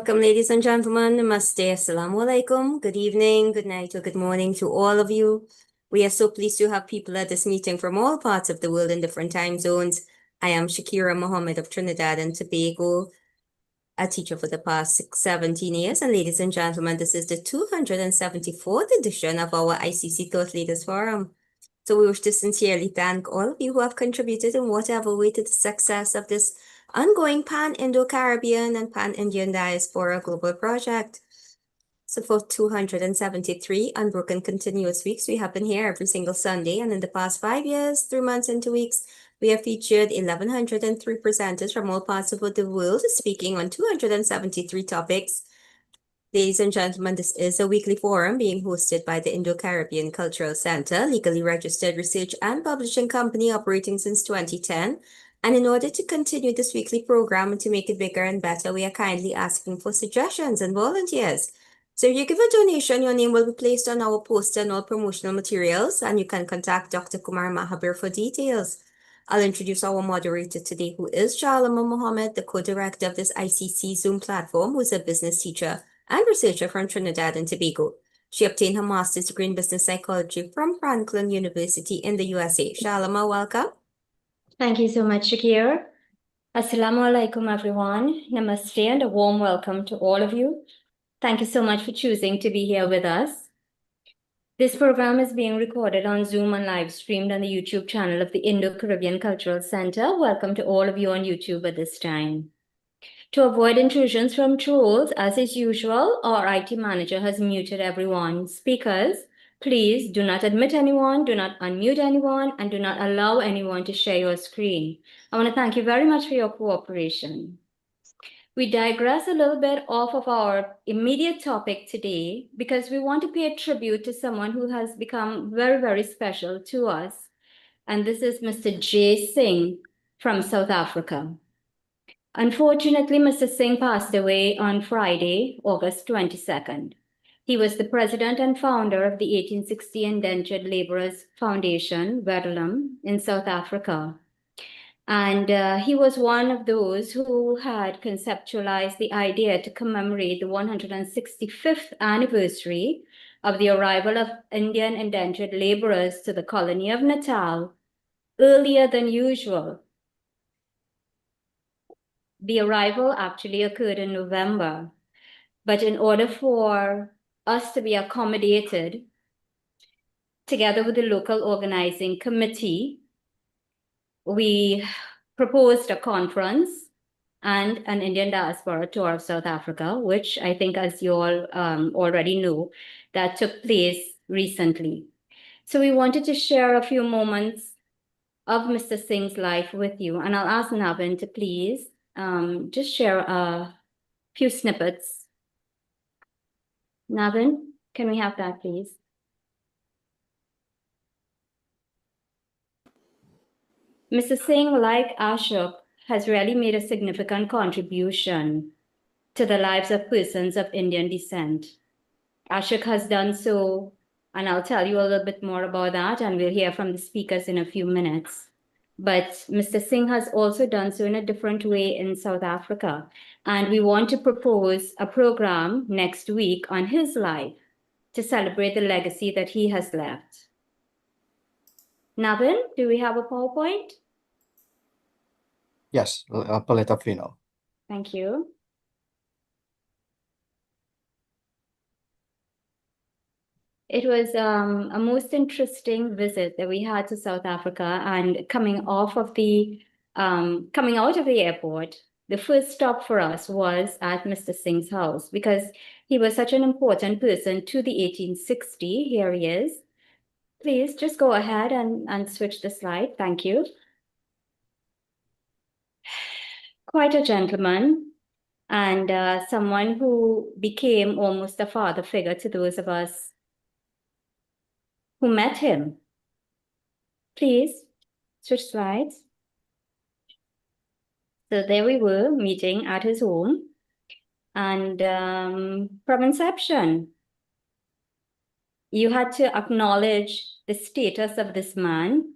Welcome, ladies and gentlemen. Namaste, assalamu alaikum. Good evening, good night, or good morning to all of you. We are so pleased to have people at this meeting from all parts of the world in different time zones. I am Shakira Mohammed of Trinidad and Tobago, a teacher for the past 17 years. And ladies and gentlemen, this is the 274th edition of our ICC Thought Leaders Forum. So we wish to sincerely thank all of you who have contributed in whatever way to the success of this ongoing Pan-Indo-Caribbean and Pan-Indian Diaspora Global Project. So for 273 unbroken continuous weeks, we have been here every single Sunday. And in the past 5 years, 3 months and 2 weeks, we have featured 1,103 presenters from all parts of the world speaking on 273 topics. Ladies and gentlemen, this is a weekly forum being hosted by the Indo-Caribbean Cultural Center, legally registered research and publishing company operating since 2010. And in order to continue this weekly program and to make it bigger and better, we are kindly asking for suggestions and volunteers. So if you give a donation, your name will be placed on our poster and all promotional materials, and you can contact Dr. Kumar Mahabir for details. I'll introduce our moderator today, who is Shah Mohammed, the co-director of this ICC Zoom platform, who's a business teacher and researcher from Trinidad and Tobago. She obtained her master's degree in business psychology from Franklin University in the USA. Shalama, welcome. Thank you so much, Shakir. Assalamu alaikum, everyone. Namaste and a warm welcome to all of you. Thank you so much for choosing to be here with us. This program is being recorded on Zoom and live streamed on the YouTube channel of the Indo-Caribbean Cultural Center. Welcome to all of you on YouTube at this time. To avoid intrusions from trolls, as is usual, our IT manager has muted everyone. Speakers, please do not admit anyone, do not unmute anyone, and do not allow anyone to share your screen. I want to thank you very much for your cooperation. We digress a little bit off of our immediate topic today because we want to pay a tribute to someone who has become very, very special to us. And this is Mr. JS Singh from South Africa. Unfortunately, Mr. Singh passed away on Friday, August 22nd. He was the president and founder of the 1860 Indentured Laborers Foundation, Verulam, in South Africa. And he was one of those who had conceptualized the idea to commemorate the 165th anniversary of the arrival of Indian indentured laborers to the colony of Natal earlier than usual. The arrival actually occurred in November, but in order for us to be accommodated, together with the local organizing committee, we proposed a conference and an Indian diaspora tour of South Africa, which I think, as you all already know, that took place recently. So we wanted to share a few moments of Mr. Singh's life with you, and I'll ask Navin to please just share a few snippets. Navin, can we have that, please? Mr. Singh, like Ashook, has really made a significant contribution to the lives of persons of Indian descent. Ashook has done so, and I'll tell you a little bit more about that, and we'll hear from the speakers in a few minutes. But Mr. Singh has also done so in a different way in South Africa. And we want to propose a program next week on his life to celebrate the legacy that he has left. Navin, do we have a PowerPoint? Yes, I'll pull it up for you now. Thank you. It was a most interesting visit that we had to South Africa, and coming out of the airport, the first stop for us was at Mr. Singh's house because he was such an important person to the 1860. Here he is. Please just go ahead and switch the slide. Thank you. Quite a gentleman, and someone who became almost a father figure to those of us who met him. Please switch slides. So there we were, meeting at his home, and from inception, you had to acknowledge the status of this man,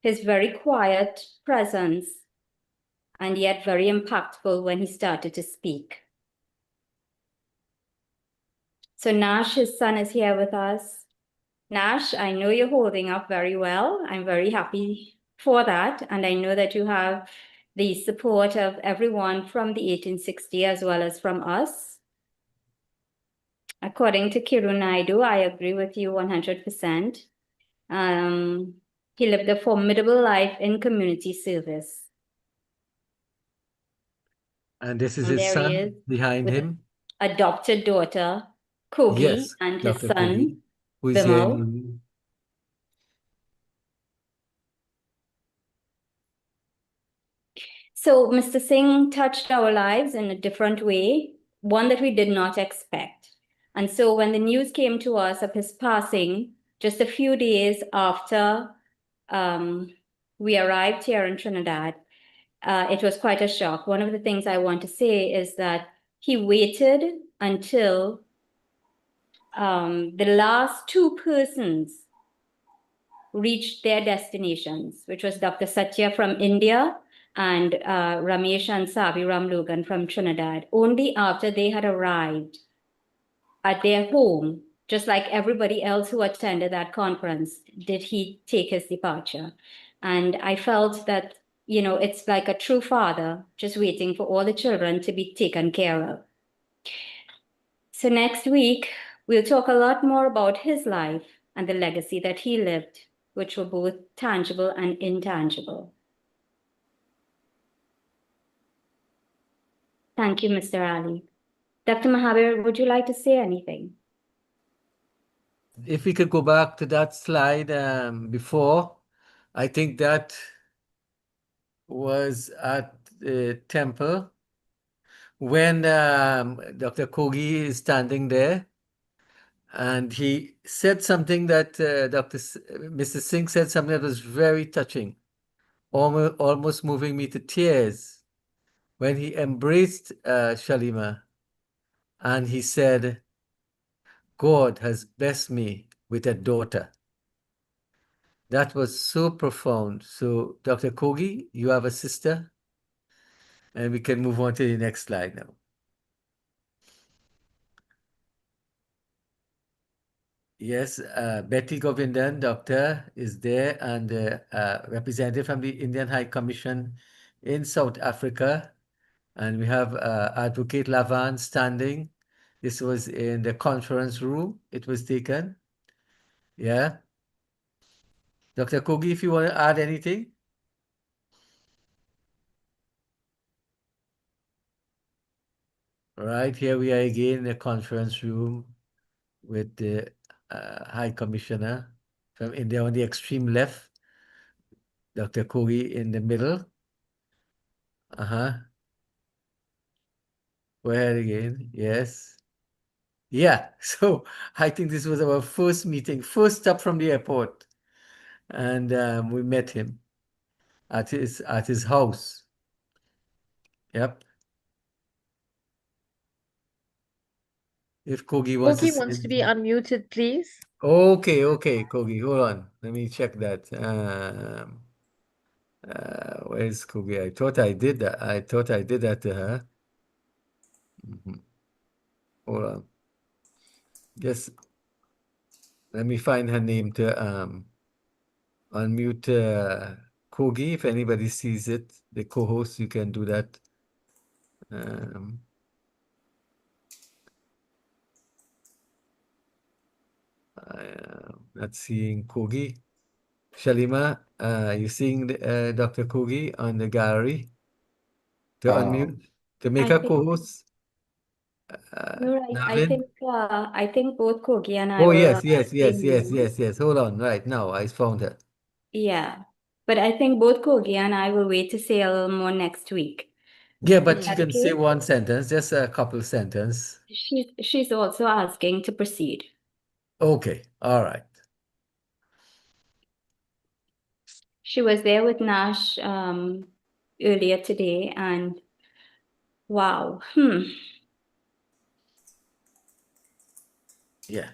his very quiet presence, and yet very impactful when he started to speak. So Nash, his son, is here with us. Nash, I know you're holding up very well. I'm very happy for that. And I know that you have the support of everyone from the 1860 as well as from us. According to Kiru Naidu, I agree with you 100%. He lived a formidable life in community service. And this is And his there he son is behind with him. adopted daughter, Kogi, Yes, and his Dr. son, Kogi, who is here Bimal. in So Mr. Singh touched our lives in a different way, one that we did not expect. And so when the news came to us of his passing, just a few days after we arrived here in Trinidad, it was quite a shock. One of the things I want to say is that he waited until the last two persons reached their destinations, which was Dr. Satya from India and Ramesh and Savi Ramlogan from Trinidad. Only after they had arrived at their home, just like everybody else who attended that conference, did he take his departure. And I felt that, you know, it's like a true father just waiting for all the children to be taken care of. So next week, we'll talk a lot more about his life and the legacy that he lived, which were both tangible and intangible. Thank you, Mr. Ali. Dr. Mahabir, would you like to say anything? If we could go back to that slide before, I think that was at the temple when Dr. Kogi is standing there, and he said something that Mr. Singh said something that was very touching, almost moving me to tears, when he embraced Shalima and he said, God has blessed me with a daughter. That was so profound. So, Dr. Kogi, you have a sister, and we can move on to the next slide now. Yes, Betty Govindan, doctor, is there, and representative from the Indian High Commission in South Africa. And we have Advocate Lavan standing. This was in the conference room. It was taken. Yeah. Dr. Kogi, if you want to add anything. Right, here we are again in the conference room with the High Commissioner from India on the extreme left, Dr. Kogi in the middle. Go ahead again. Yes. Yeah. So I think this was our first meeting, first stop from the airport. And we met him at his house. Yep. If Kogi wants Kogi to wants say to be unmuted, please. Okay, Kogi, hold on. Let me check that. Where's Kogi? I thought I did that. I thought I did that to her. Hold on. Just let me find her name to unmute Kogi. If anybody sees it, the co-host, you can do that. Not seeing Kogi. Shalima, you seeing Dr. Kogi on the gallery? To unmute, to make a co-host? You're right. Navin? I think both Kogi and I Oh, will. yes. Hold on. Right now, I found her. Yeah, but I think both Kogi and I will wait to say a little more next week. Yeah, but Is you that can say okay? one sentence, just a couple sentence. She's also asking to proceed. Okay, all right. She was there with Nash earlier today, and wow. Yeah.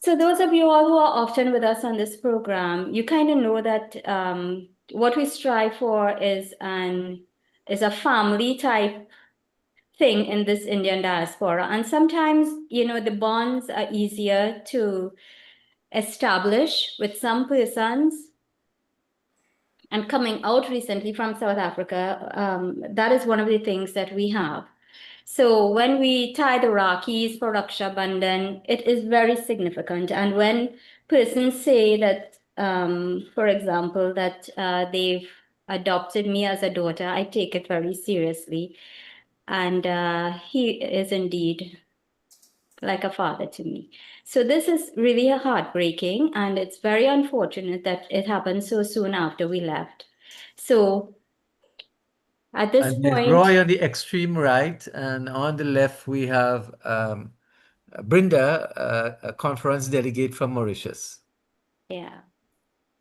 So those of you all who are often with us on this program, you kind of know that what we strive for is an is a family type thing in this Indian diaspora. And sometimes, the bonds are easier to establish with some persons. And coming out recently from South Africa, that is one of the things that we have. So when we tie the Rakis for Raksha Bandhan, it is very significant. And when persons say that, for example, that they've adopted me as a daughter, I take it very seriously. And he is indeed like a father to me. So this is really heartbreaking, and it's very unfortunate that it happened so soon after we left. So at this And there's point, Roy on the extreme right, and on the left we have Brinda, a conference delegate from Mauritius. yeah,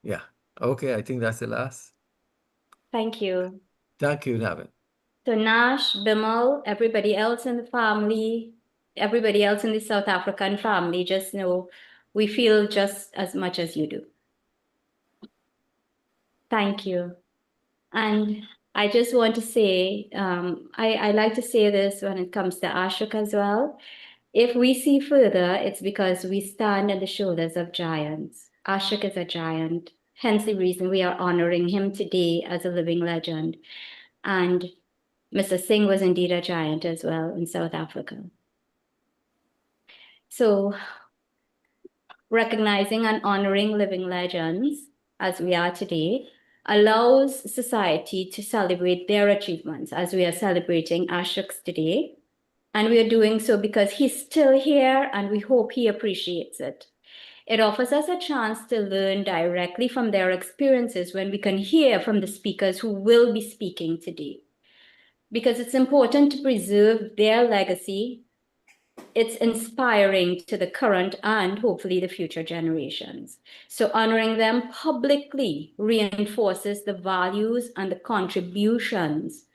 Yeah. Okay, I think that's the last. thank you. Thank you, Navin. So Nash, Bimal, everybody else in the family, everybody else in the South African family, just know we feel just as much as you do. Thank you. And I just want to say, I like to say this when it comes to Ashook as well. If we see further, it's because we stand on the shoulders of giants. Ashook is a giant, hence the reason we are honoring him today as a living legend. And Mr. Singh was indeed a giant as well in South Africa. So recognizing and honoring living legends, as we are today, allows society to celebrate their achievements, as we are celebrating Ashook's today. And we are doing so because he's still here, and we hope he appreciates it. It offers us a chance to learn directly from their experiences when we can hear from the speakers who will be speaking today. Because it's important to preserve their legacy. It's inspiring to the current and hopefully the future generations. So honoring them publicly reinforces the values and the contributions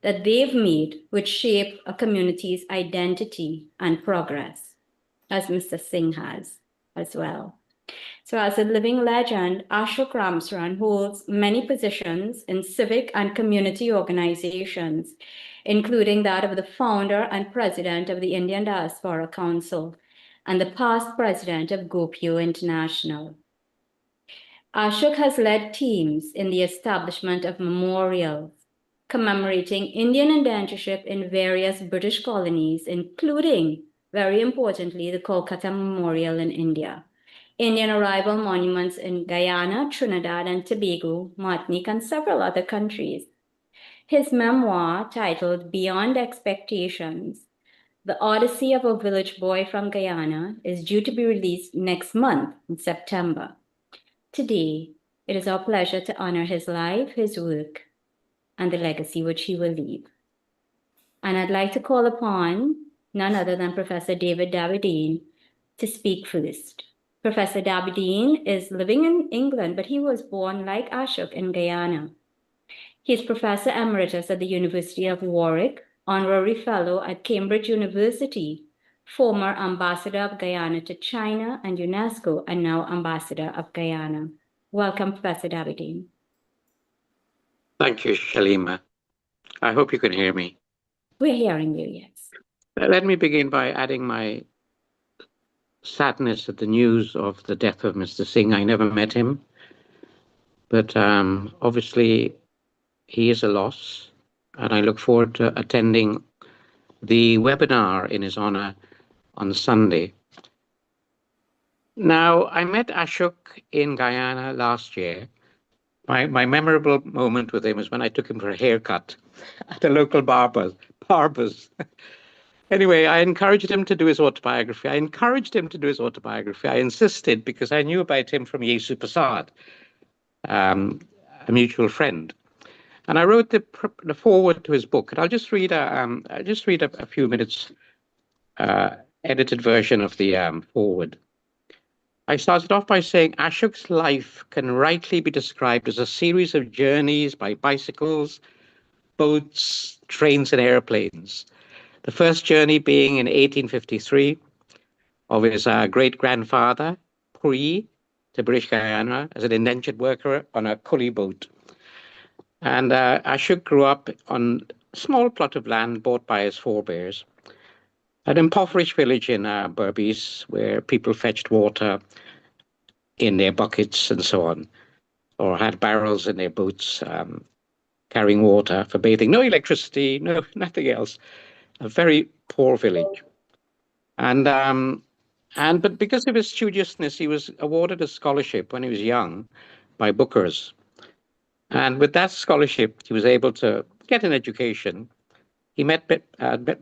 that they've made, which shape a community's identity and progress, as Mr. Singh has as well. So as a living legend, Ashook Ramsaran holds many positions in civic and community organizations, including that of the founder and president of the Indian Diaspora Council and the past president of GoPio International. Ashook has led teams in the establishment of memorials commemorating Indian indentureship in various British colonies, including, very importantly, the Kolkata Memorial in India, Indian arrival monuments in Guyana, Trinidad and Tobago, Martinique, and several other countries. His memoir, titled Beyond Expectations, The Odyssey of a Village Boy from Guyana, is due to be released next month in September. Today, it is our pleasure to honor his life, his work, and the legacy which he will leave. And I'd like to call upon none other than Professor David Dabydeen to speak first. Professor Dabydeen is living in England, but he was born like Ashook in Guyana. He is Professor Emeritus at the University of Warwick, Honorary Fellow at Cambridge University, former Ambassador of Guyana to China and UNESCO, and now Ambassador of Guyana. Welcome, Professor Dabydeen. Thank you, Shalima. I hope you can hear me. We're hearing you, yes. Let me begin by adding my sadness at the news of the death of Mr. Singh. I never met him, but obviously he is a loss, and I look forward to attending the webinar in his honor on Sunday. Now, I met Ashook in Guyana last year. My memorable moment with him was when I took him for a haircut at a local barber's. Anyway, I encouraged him to do his autobiography. I insisted because I knew about him from Yesu Prasad, a mutual friend. And I wrote the foreword to his book. And I'll just read a few minutes edited version of the foreword. I started off by saying Ashook's life can rightly be described as a series of journeys by bicycles, boats, trains, and airplanes. The first journey being in 1853 of his great-grandfather, Puri, to British Guyana as an indentured worker on a coolie boat. And Ashook grew up on a small plot of land bought by his forebears, an impoverished village in Berbice where people fetched water in their buckets and so on, or had barrels in their boats carrying water for bathing. No electricity, no nothing else. A very poor village. But because of his studiousness, he was awarded a scholarship when he was young by bookers. And with that scholarship, he was able to get an education. He met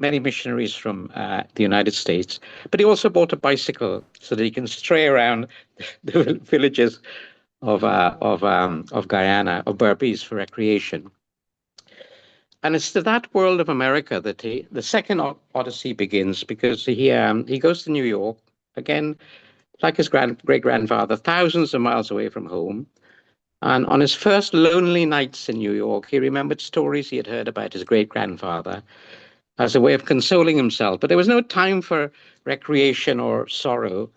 many missionaries from the United States, but he also bought a bicycle so that he can stray around the villages of Guyana, of Berbice, for recreation. And it's to that world of America that the second odyssey begins, because he goes to New York, again, like his great-grandfather, thousands of miles away from home. And on his first lonely nights in New York, he remembered stories he had heard about his great-grandfather as a way of consoling himself. But there was no time for recreation or sorrow.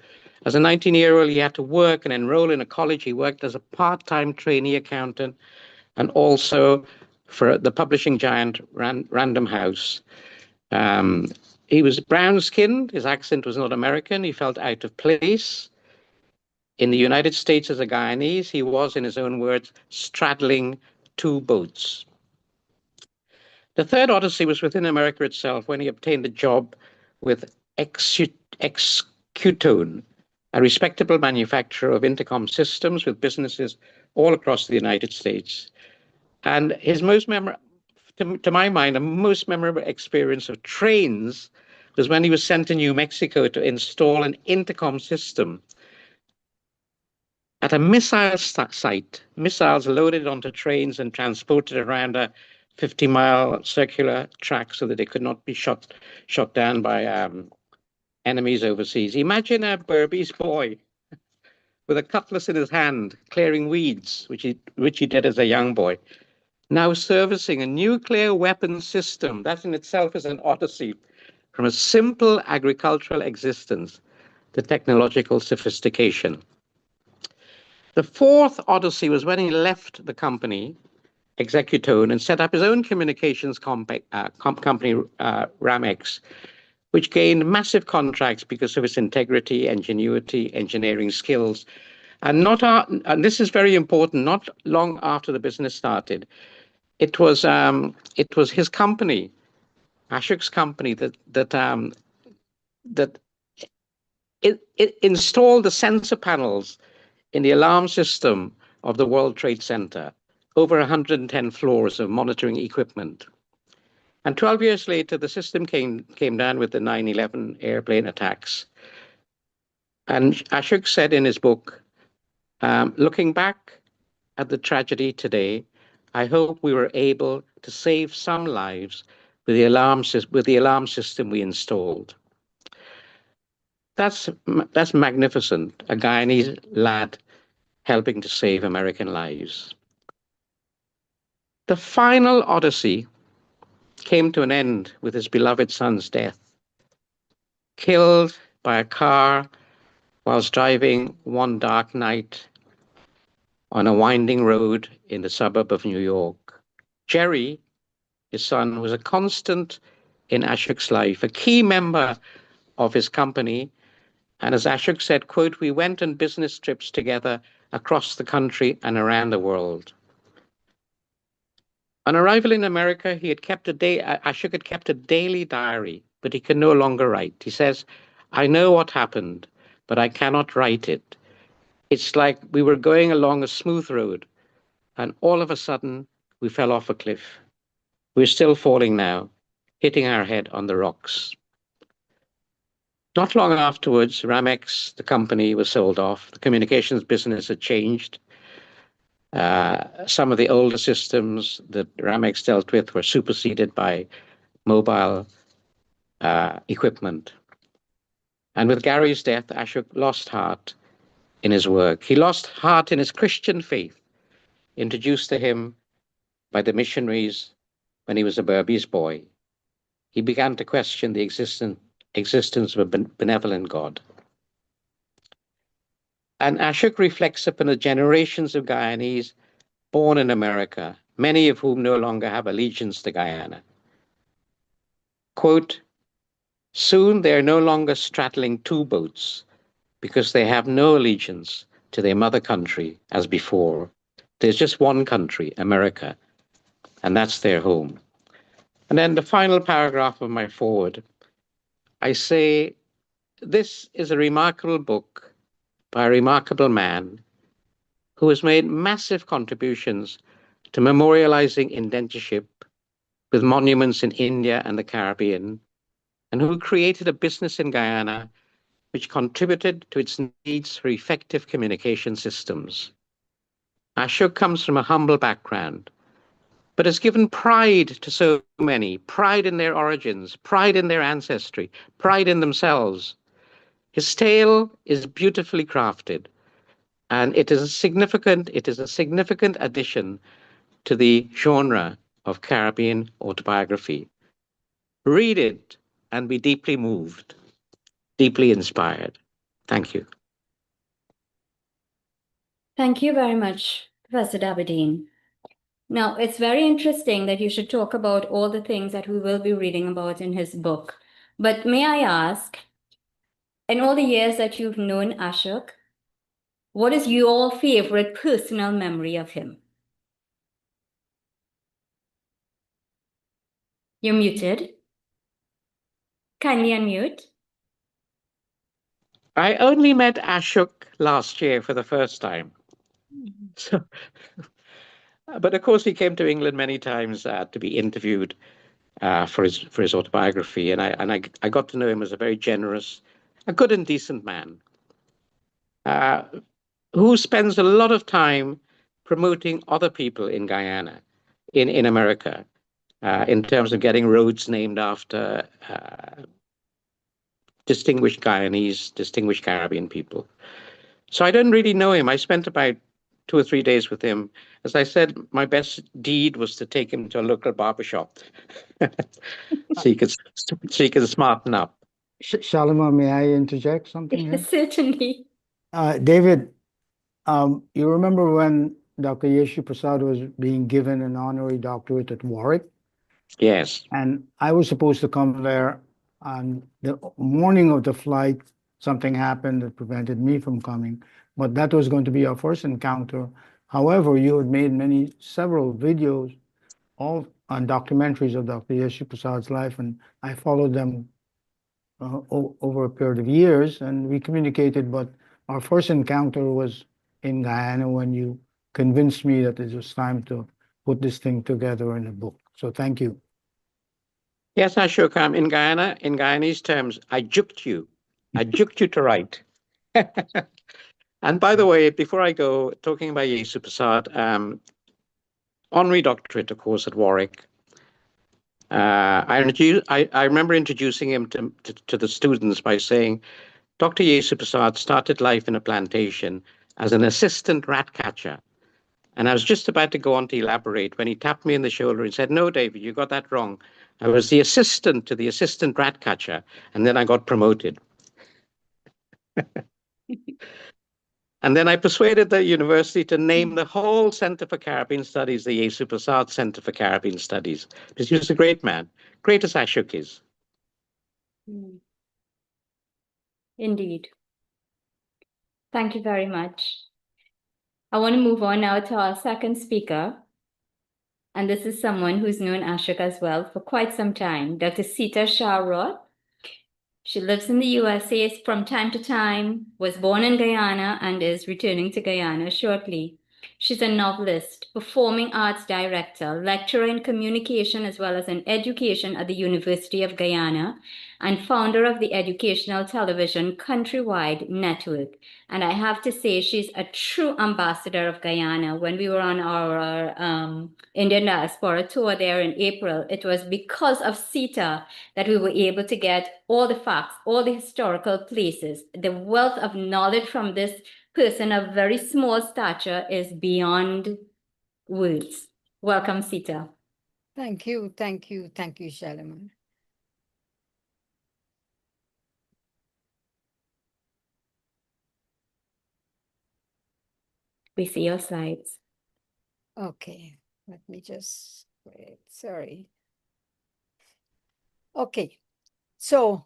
As a 19-year-old, he had to work and enroll in a college. He worked as a part-time trainee accountant and also for the publishing giant Random House. He was brown-skinned. His accent was not American. He felt out of place. In the United States as a Guyanese, he was, in his own words, straddling two boats. The third odyssey was within America itself when he obtained a job with Excutone, a respectable manufacturer of intercom systems with businesses all across the United States. And his most memorable, to my mind, the most memorable experience of trains was when he was sent to New Mexico to install an intercom system at a missile site. Missiles loaded onto trains and transported around a 50-mile circular track so that they could not be shot down by enemies overseas. Imagine a Berbice boy with a cutlass in his hand, clearing weeds, which he did as a young boy, now servicing a nuclear weapons system. That in itself is an odyssey, from a simple agricultural existence to technological sophistication. The fourth odyssey was when he left the company, Excutone, and set up his own communications company, Ramex, which gained massive contracts because of its integrity, ingenuity, engineering skills. And this is very important, not long after the business started, it was his company, Ashook's company, that it installed the sensor panels in the alarm system of the World Trade Center, over 110 floors of monitoring equipment. And 12 years later, the system came down with the 9/11 airplane attacks. And Ashook said in his book, looking back at the tragedy today, I hope we were able to save some lives with the alarm system we installed. That's magnificent, a Guyanese lad helping to save American lives. The final odyssey came to an end with his beloved son's death, killed by a car whilst driving one dark night on a winding road in the suburb of New York. Jerry, his son, was a constant in Ashook's life, a key member of his company. And as Ashook said, quote, we went on business trips together across the country and around the world. On arrival in America, Ashook had kept a daily diary, but he can no longer write. He says, I know what happened, but I cannot write it. It's like we were going along a smooth road, and all of a sudden, we fell off a cliff. We're still falling now, hitting our head on the rocks. Not long afterwards, Ramex, the company, was sold off. The communications business had changed. Some of the older systems that Ramex dealt with were superseded by mobile equipment. And with Gary's death, Ashook lost heart in his work. He lost heart in his Christian faith, introduced to him by the missionaries when he was a Berbice boy. He began to question the existence of a benevolent God. And Ashook reflects upon the generations of Guyanese born in America many of whom no longer have allegiance to Guyana. Quote, soon they are no longer straddling two boats because they have no allegiance to their mother country as before. There's just one country, America, and that's their home. And then the final paragraph of my foreword, I say, this is a remarkable book by a remarkable man who has made massive contributions to memorializing indentureship with monuments in India and the Caribbean, and who created a business in Guyana which contributed to its needs for effective communication systems. Ashook comes from a humble background, but has given pride to so many, pride in their origins, pride in their ancestry, pride in themselves. His tale is beautifully crafted, and it is a significant addition to the genre of Caribbean autobiography. Read it and be deeply moved, deeply inspired. Thank you. Thank you very much, Professor Dabydeen. Now, it's very interesting that you should talk about all the things that we will be reading about in his book. But may I ask, in all the years that you've known Ashook, what is your favorite personal memory of him? You're muted. Kindly unmute. I only met Ashook last year for the first time. So, but of course, he came to England many times to be interviewed for his autobiography, and I got to know him as a very generous, a good and decent man, who spends a lot of time promoting other people in Guyana, in America, in terms of getting roads named after distinguished Guyanese, distinguished Caribbean people. So I didn't really know him. I spent about 2 or 3 days with him. As I said, my best deed was to take him to a local barbershop so he could smarten up. Shalima, may I interject something here? Certainly. David, you remember when Dr. Yeshu Prasad was being given an honorary doctorate at Warwick? Yes. And I was supposed to come there on the morning of the flight. Something happened that prevented me from coming, but that was going to be our first encounter. However, you had made several videos all on documentaries of Dr. Yeshu Prasad's life, and I followed them over a period of years, and we communicated, but our first encounter was in Guyana when you convinced me that it was time to put this thing together in a book. So thank you. Yes, Ashok, in Guyana, in Guyanese terms, I juked you. I juked you to write. And by the way, before I go, talking about Yeshu Prasad, honorary doctorate, of course, at Warwick. I remember introducing him to the students by saying, Dr. Yeshu Prasad started life in a plantation as an assistant rat catcher. And I was just about to go on to elaborate when he tapped me in the shoulder and said, no, David, you got that wrong. I was the assistant to the assistant rat catcher, and then I got promoted. And then I persuaded the university to name the whole Center for Caribbean Studies the Yeshu Prasad Center for Caribbean Studies, because he was a great man, great as Ashook is. Indeed. Thank you very much. I want to move on now to our second speaker. And this is someone who's known Ashook as well for quite some time, Dr. Seeta Shah Roath. She lives in the USA from time to time, was born in Guyana, and is returning to Guyana shortly. She's a novelist, performing arts director, lecturer in communication as well as in education at the University of Guyana, and founder of the educational television Countrywide Network. And I have to say, she's a true ambassador of Guyana. When we were on our Indian diaspora tour there in April, it was because of Seeta that we were able to get all the facts, all the historical places. The wealth of knowledge from this person of very small stature is beyond words. Welcome, Seeta. Thank you, Shalima. We see your slides. Okay, Let me just wait. Sorry. Okay. So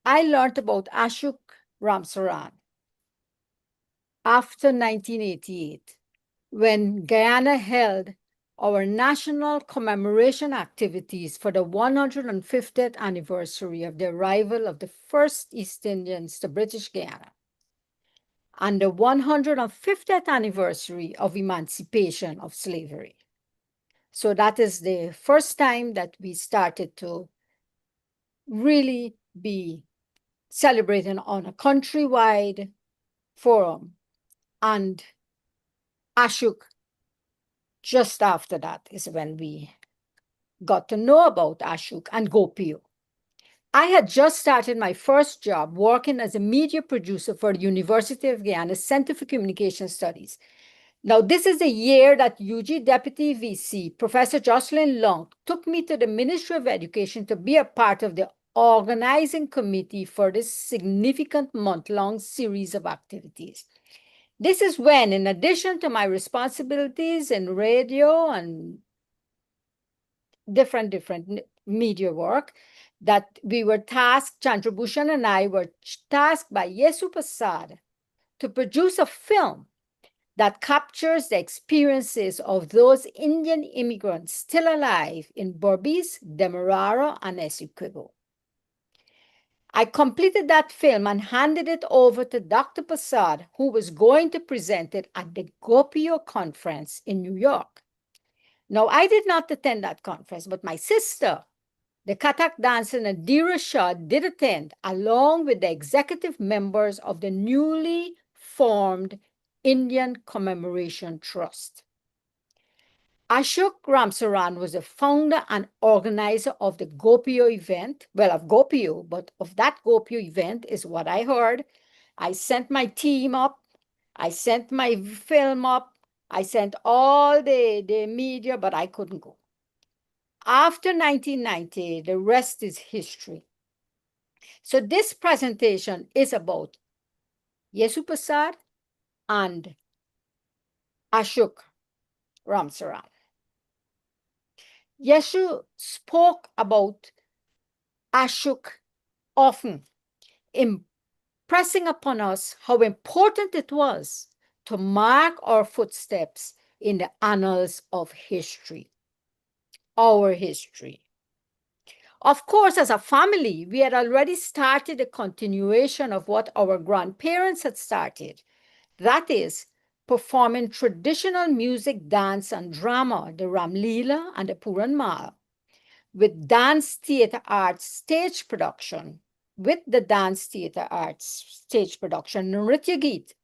I learned about Ashook Ramsaran after 1988, when Guyana held our national commemoration activities for the 150th anniversary of the arrival of the first East Indians to British Guyana and the 150th anniversary of emancipation of slavery. So that is the first time that we started to really be celebrating on a countrywide forum. And Ashook, just after that is when we got to know about Ashook and Gopio. I had just started my first job working as a media producer for the University of Guyana Center for Communication Studies. Now, this is the year that UG Deputy VC, Professor Jocelyn Long, took me to the Ministry of Education to be a part of the organizing committee for this significant month-long series of activities. This is when, in addition to my responsibilities in radio and different media work, that we were tasked, Chandrabhushan and I were tasked by Yesu Prasad to produce a film that captures the experiences of those Indian immigrants still alive in Berbice, Demerara, and Essequibo. I completed that film and handed it over to Dr. Prasad, who was going to present it at the Gopio conference in New York. Now, I did not attend that conference, but my sister, the Kathak dancer Nadira Shah, did attend, along with the executive members of the newly formed Indian Commemoration Trust. Ashook Ramsaran was the founder and organizer of the Gopio event. Well, of Gopio, but of that Gopio event is what I heard. I sent my team up. I sent my film up. I sent all the media, but I couldn't go. After 1990, the rest is history. So this presentation is about Yesu Prasad and Ashook Ramsaran. Yesu spoke about Ashook often, impressing upon us how important it was to mark our footsteps in the annals of history, our history. Of course, as a family, we had already started a continuation of what our grandparents had started. That is, performing traditional music, dance, and drama, the Ramlila and the Puran Mal, with dance theater arts stage production, Nritya Geet,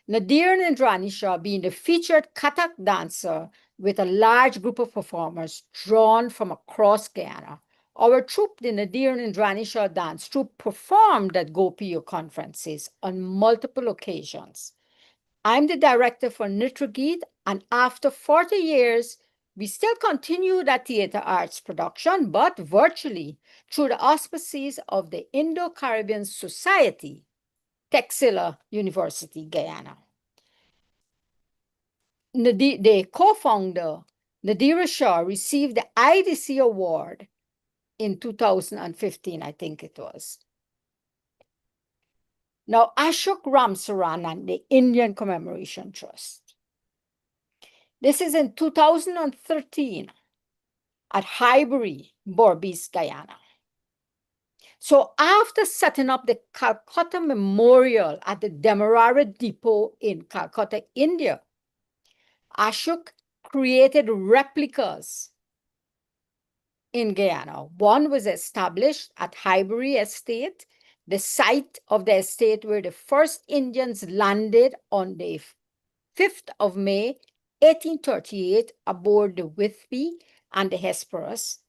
Nadir and Indrani Shah being the featured Kathak dancer with a large group of performers drawn from across Guyana. Our troupe, the Nadir and Indrani Shah dance troupe, performed at Gopio conferences on multiple occasions. I'm the director for Nritya Geet, and after 40 years, we still continue that theater arts production, but virtually through the auspices of the Indo-Caribbean Society, Texila University, Guyana. The co-founder, Nadira Shah, received the IDC award in 2015, I think it was. Now, Ashook Ramsaran and the Indian Commemoration Trust. This is in 2013 at Highbury, Berbice, Guyana. So after setting up the Calcutta Memorial at the Demerara Depot in Calcutta, India, Ashook created replicas in Guyana. One was established at Highbury Estate, the site of the estate where the first Indians landed on the 5th of May, 1838, aboard the Whitby and the Hesperus,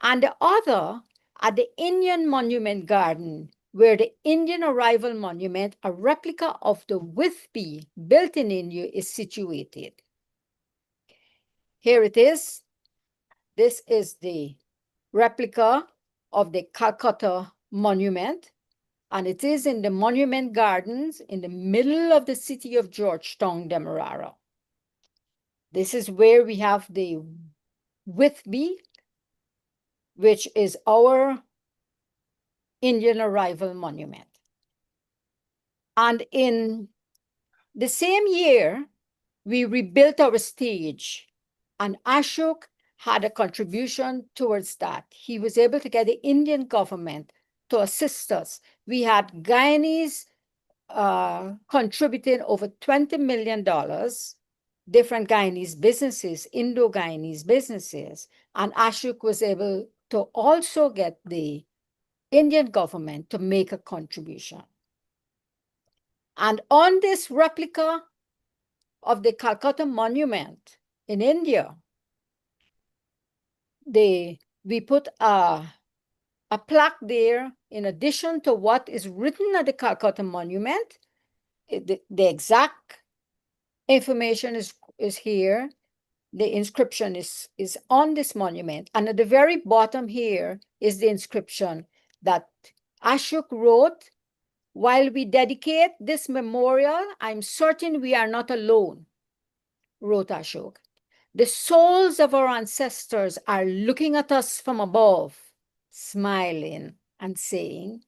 and the other at the Indian Monument Garden, where the Indian Arrival Monument, a replica of the Whitby built in India, is situated. Here it is. This is the replica of the Calcutta Monument, and it is in the Monument Gardens in the middle of the city of Georgetown, Demerara. This is where we have the Whitby, which is our Indian arrival monument. And in the same year, we rebuilt our stage, and Ashook had a contribution towards that. He was able to get the Indian government to assist us. We had Guyanese contributing over $20 million, different Guyanese businesses, Indo-Guyanese businesses, and Ashook was able to also get the Indian government to make a contribution. And on this replica of the Calcutta Monument in India, we put a plaque there in addition to what is written at the Calcutta Monument. The exact information is here. The inscription is on this monument. And at the very bottom here is the inscription that Ashook wrote, "While we dedicate this memorial, I'm certain we are not alone," wrote Ashook. "The souls of our ancestors are looking at us from above, smiling and saying,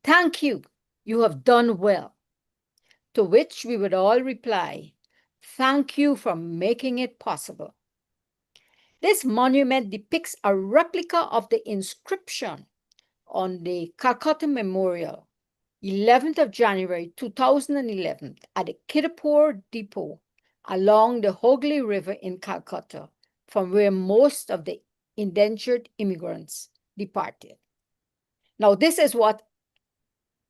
'Thank you, you have done well.' To which we would all reply, 'Thank you for making it possible.'" This monument depicts a replica of the inscription on the Calcutta Memorial, 11th of January 2011, at the Kidapur Depot along the Hooghly River in Calcutta, from where most of the indentured immigrants departed. Now, this is what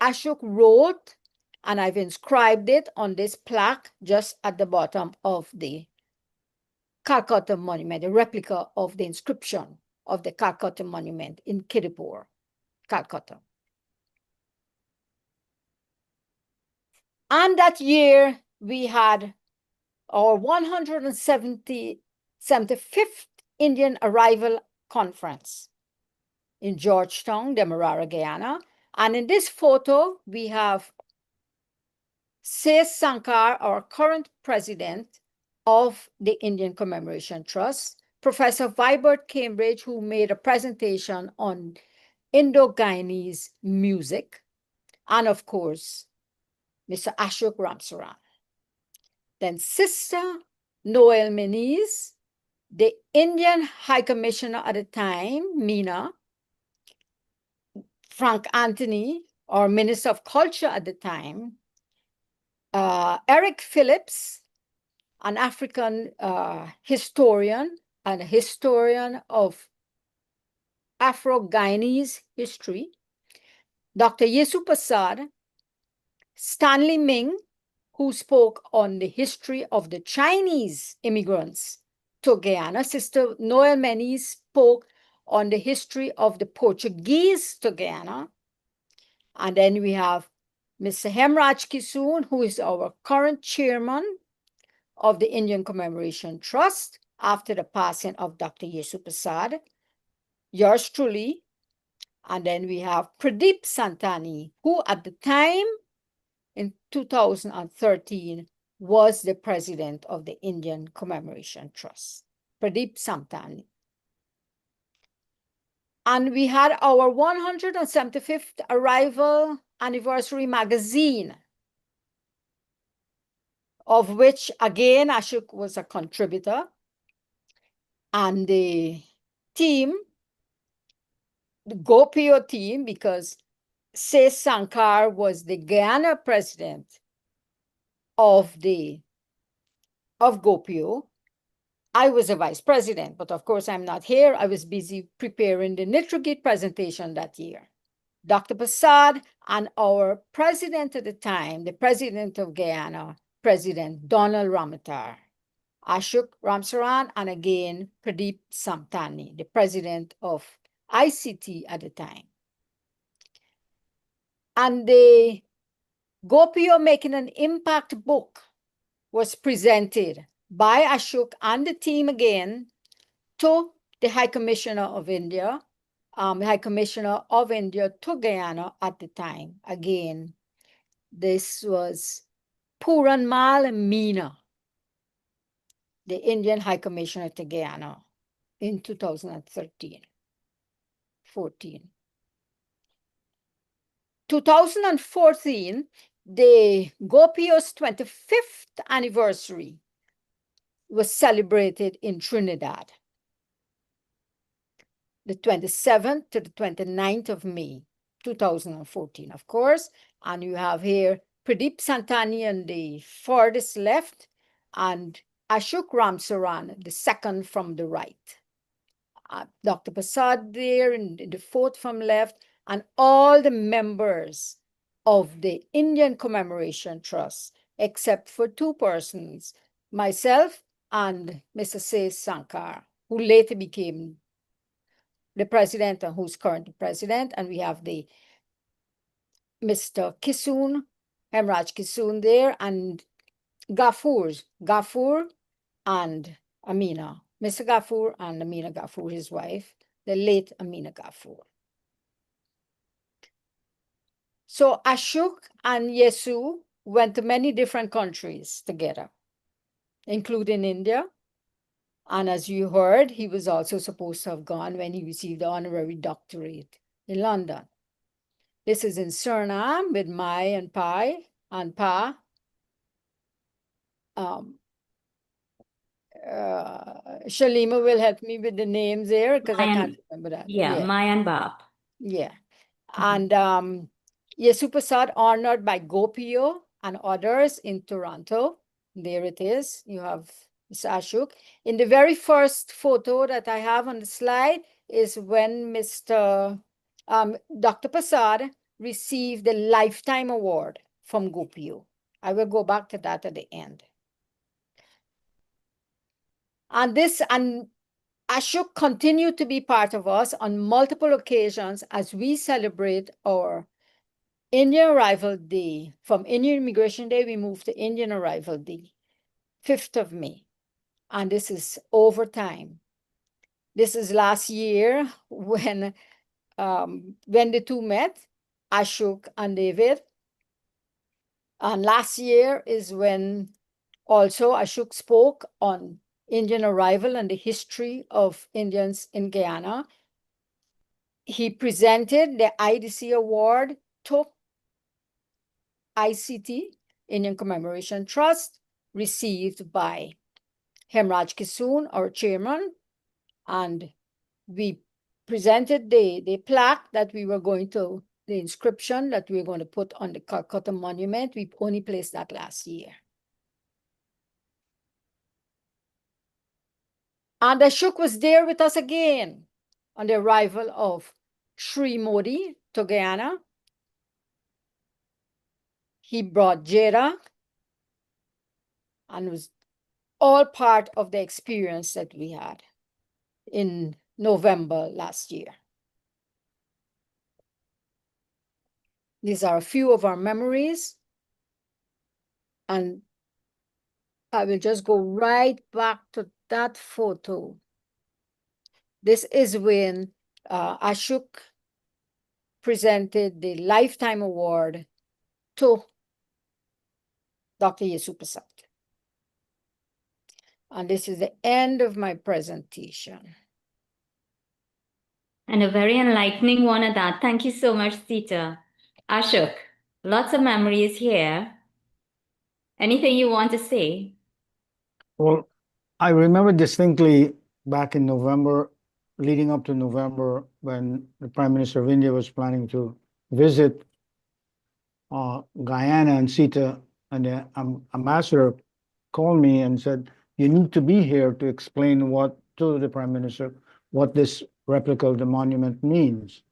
Ashook wrote, and I've inscribed it on this plaque just at the bottom of the Calcutta Monument, a replica of the inscription of the Calcutta Monument in Kidapur, Calcutta. And that year, we had our 175th Indian Arrival Conference in Georgetown, Demerara, Guyana. And in this photo, we have JS Singh, our current president of the Indian Commemoration Trust, Professor Vibert Cambridge, who made a presentation on Indo-Guyanese music, and of course, Mr. Ashook Ramsaran. Then Sister Noel Menees, the Indian High Commissioner at the time, Meena, Frank Anthony, our Minister of Culture at the time, Eric Phillips, an African historian and a historian of Afro-Guyanese history, Dr. Yesu Prasad, Stanley Ming, who spoke on the history of the Chinese immigrants to Guyana. Sister Noel Menees spoke on the history of the Portuguese to Guyana. And then we have Mr. Hemraj Kisoon, who is our current chairman of the Indian Commemoration Trust after the passing of Dr. Yesu Prasad, yours truly. And then we have Pradeep Santani, who at the time in 2013 was the president of the Indian Commemoration Trust, Pradeep Santani. And we had our 175th Arrival Anniversary magazine, of which, again, Ashook was a contributor. And the team, the GoPio team, because JS Singh was the Guyana president of GoPio. I was a vice president, but of course I'm not here. I was busy preparing the Nitrogate presentation that year. Dr. Prasad and our president at the time, the president of Guyana, President Donald Ramatar, Ashook Ramsaran, and again, Pradeep Santani, the president of ICT at the time. And the GoPio Making an Impact book was presented by Ashook and the team again to the High Commissioner of India, High Commissioner of India to Guyana at the time. Again, this was Puranmal Meena. the Indian High Commissioner to Guyana in 2013, 14. 2014, the Gopio's 25th anniversary was celebrated in Trinidad, the 27th to the 29th of May, 2014, of course. And you have here Pradeep Santani on the farthest left and Ashook Ramsaran, the second from the right. Dr. Prasad there in the fourth from left, and all the members of the Indian Commemoration Trust, except for two persons, myself and Mr. JS Singh, who later became the president and who's currently president. And we have the Mr. Kisoon, Hemraj Kisoon there, and Gafur and Amina. Mr. Gafur and Amina Gafur, his wife, the late Amina Gafur. So Ashook and Yesu went to many different countries together, including India. And as you heard, he was also supposed to have gone when he received the honorary doctorate in London. This is in Suriname with Mai and Pai and Pa. Shalima will help me with the names there because I can't remember that. Yeah, Mayan Bab. Yeah. And Yesu Prasad honored by Gopio and others in Toronto. There it is. You have Mr. Ashook. In the very first photo that I have on the slide is when Dr. Prasad received the Lifetime Award from Gopio. I will go back to that at the end. And Ashook continued to be part of us on multiple occasions as we celebrate our Indian Arrival Day. From Indian Immigration Day, we moved to Indian Arrival Day, 5th of May. And this is over time. This is last year when the two met, Ashook and David. And last year is when also Ashook spoke on Indian arrival and the history of Indians in Guyana. He presented the IDC award to ICT, Indian Commemoration Trust, received by Hemraj Kisoon, our chairman, and we presented the plaque that we were going to, the inscription that we were going to put on the Calcutta Monument. We only placed that last year. And Ashook was there with us again on the arrival of Sri Modi to Guyana. He brought Jada and was all part of the experience that we had in November last year. These are a few of our memories. And I will just go right back to that photo. This is when Ashook presented the Lifetime Award to Dr. Yesu Prasad. And this is the end of my presentation. And a very enlightening one at that. Thank you so much, Seeta. Ashook, lots of memories here. Anything you want to say? Well, I remember distinctly back in November, leading up to November, when the Prime Minister of India was planning to visit Guyana, and Seeta and the ambassador called me and said, you need to be here to explain to the Prime Minister what this replica of the monument means.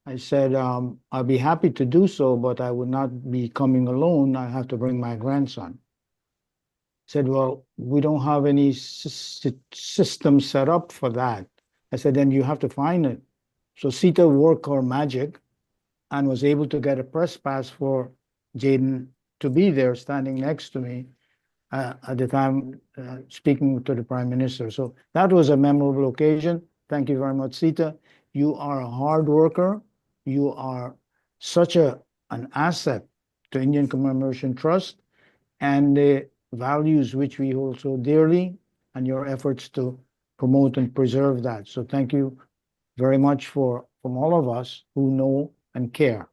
I said, I'll be happy to do so, but I would not be coming alone. I have to bring my grandson. Said, well, we don't have any system set up for that. I said, then you have to find it. So Seeta worked her magic and was able to get a press pass for Jaden to be there standing next to me at the time speaking to the Prime Minister. So that was a memorable occasion. Thank you very much, Seeta. You are a hard worker. You are such an asset to Indian Commemoration Trust and the values which we hold so dearly. and your efforts to promote and preserve that. So thank you very much from all of us who know and care.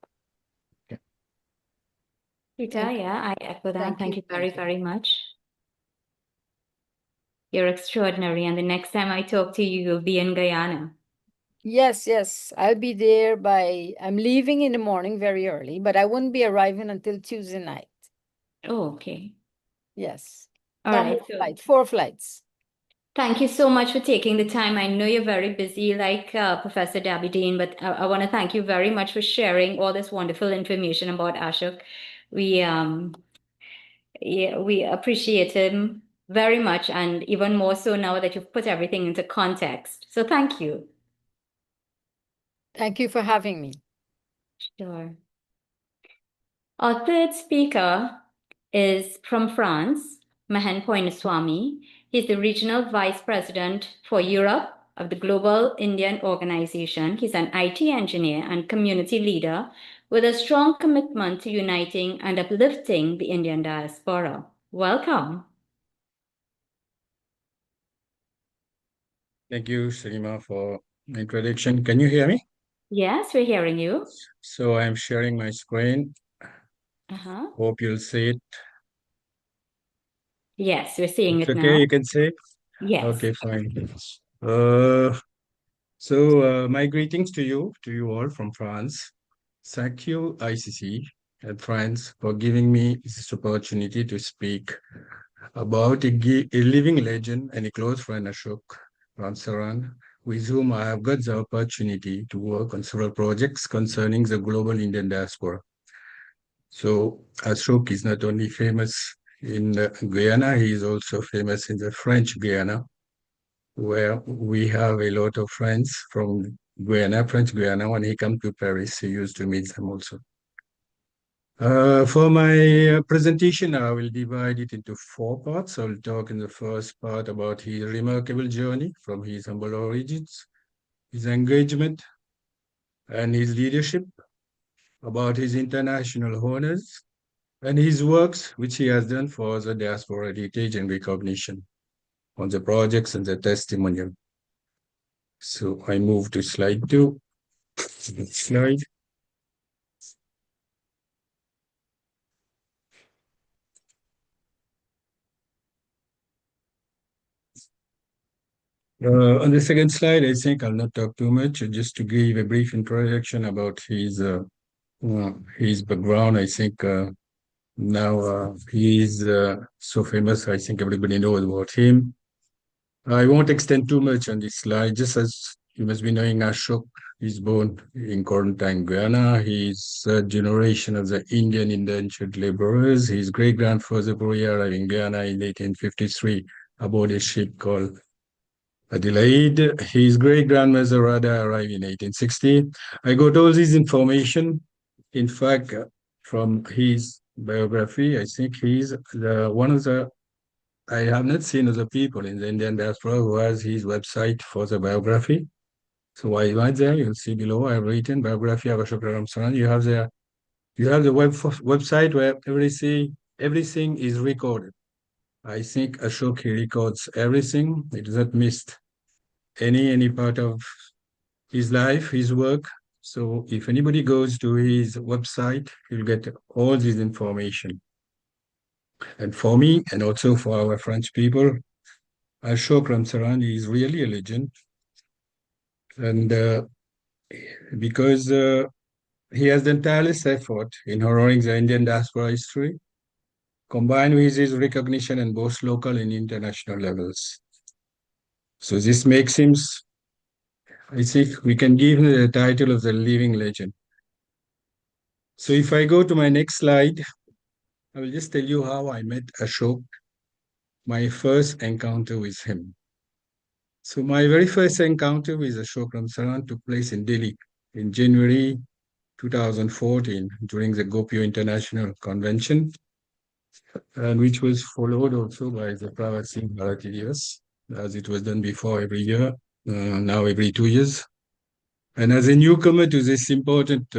Seeta, yeah, I echo that. Thank you very, Thank you. very much. You're extraordinary. And the next time I talk to you, you'll be in Guyana. Yes, yes. I'll be there I'm leaving in the morning very early, but I wouldn't be arriving until Tuesday night. Oh, okay. Yes. All right. So 4 flights. thank you so much for taking the time. I know you're very busy, like Professor Dabydeen, but I want to thank you very much for sharing all this wonderful information about Ashok. We appreciate him very much, and even more so now that you've put everything into context. So thank you. Thank you for having me. Sure. Our third speaker is from France, Mahen Poinoosawmy. He's the Regional Vice President for Europe of the Global Indian Organization. He's an IT engineer and community leader with a strong commitment to uniting and uplifting the Indian diaspora. Welcome. Thank you, Sharima, for the introduction. Can you hear me? Yes, we're hearing you. So I'm sharing my screen. Hope you'll see it. Yes, we're seeing It's it okay, now. you can see it? Yes. Okay, fine. My greetings to you all from France. Thank you, ICC and France, for giving me this opportunity to speak about a living legend and a close friend, Ashook Ramsaran, with whom I have got the opportunity to work on several projects concerning the global Indian diaspora. So Ashook is not only famous in Guyana, he is also famous in the French Guyana, where we have a lot of friends from Guyana, French Guyana. When he comes to Paris, he used to meet them also. For my presentation, I will divide it into 4 parts. I'll talk in the first part about his remarkable journey from his humble origins, his engagement, and his leadership, about his international honors, and his works which he has done for the diaspora heritage and recognition on the projects and the testimonial. So I move to slide 2. Next slide. On the second slide, I think I'll not talk too much, just to give a brief introduction about his background. I think now he is so famous, I think everybody knows about him. I won't extend too much on this slide, just as you must be knowing, Ashok is born in quarantine, Guyana. He's third generation of the Indian indentured laborers. His great-grandfather arrived in Guyana in 1853 aboard a ship called Adelaide. His great-grandmother Radha arrived in 1860. I got all this information, in fact, from his biography. I think he's one of the, I have not seen other people in the Indian diaspora who has his website for the biography. So I went there, you'll see below, I've written biography of Ashook Ramsaran. You have the website where everything is recorded. I think Ashok, he records everything. It is not missed any part of his life, his work. So if anybody goes to his website, you'll get all this information. And for me, and also for our French people, Ashook Ramsaran is really a legend. And because he has done tireless effort in honoring the Indian diaspora history, combined with his recognition in both local and international levels. So this makes him, I think we can give him the title of the living legend. So if I go to my next slide, I will just tell you how I met Ashok, my first encounter with him. So my very first encounter with Ashook Ramsaran took place in Delhi in January 2014 during the Gopio International Convention, and which was followed also by the Pravat Singh Bharati Divas, as it was done before every year, now every 2 years. And as a newcomer to this important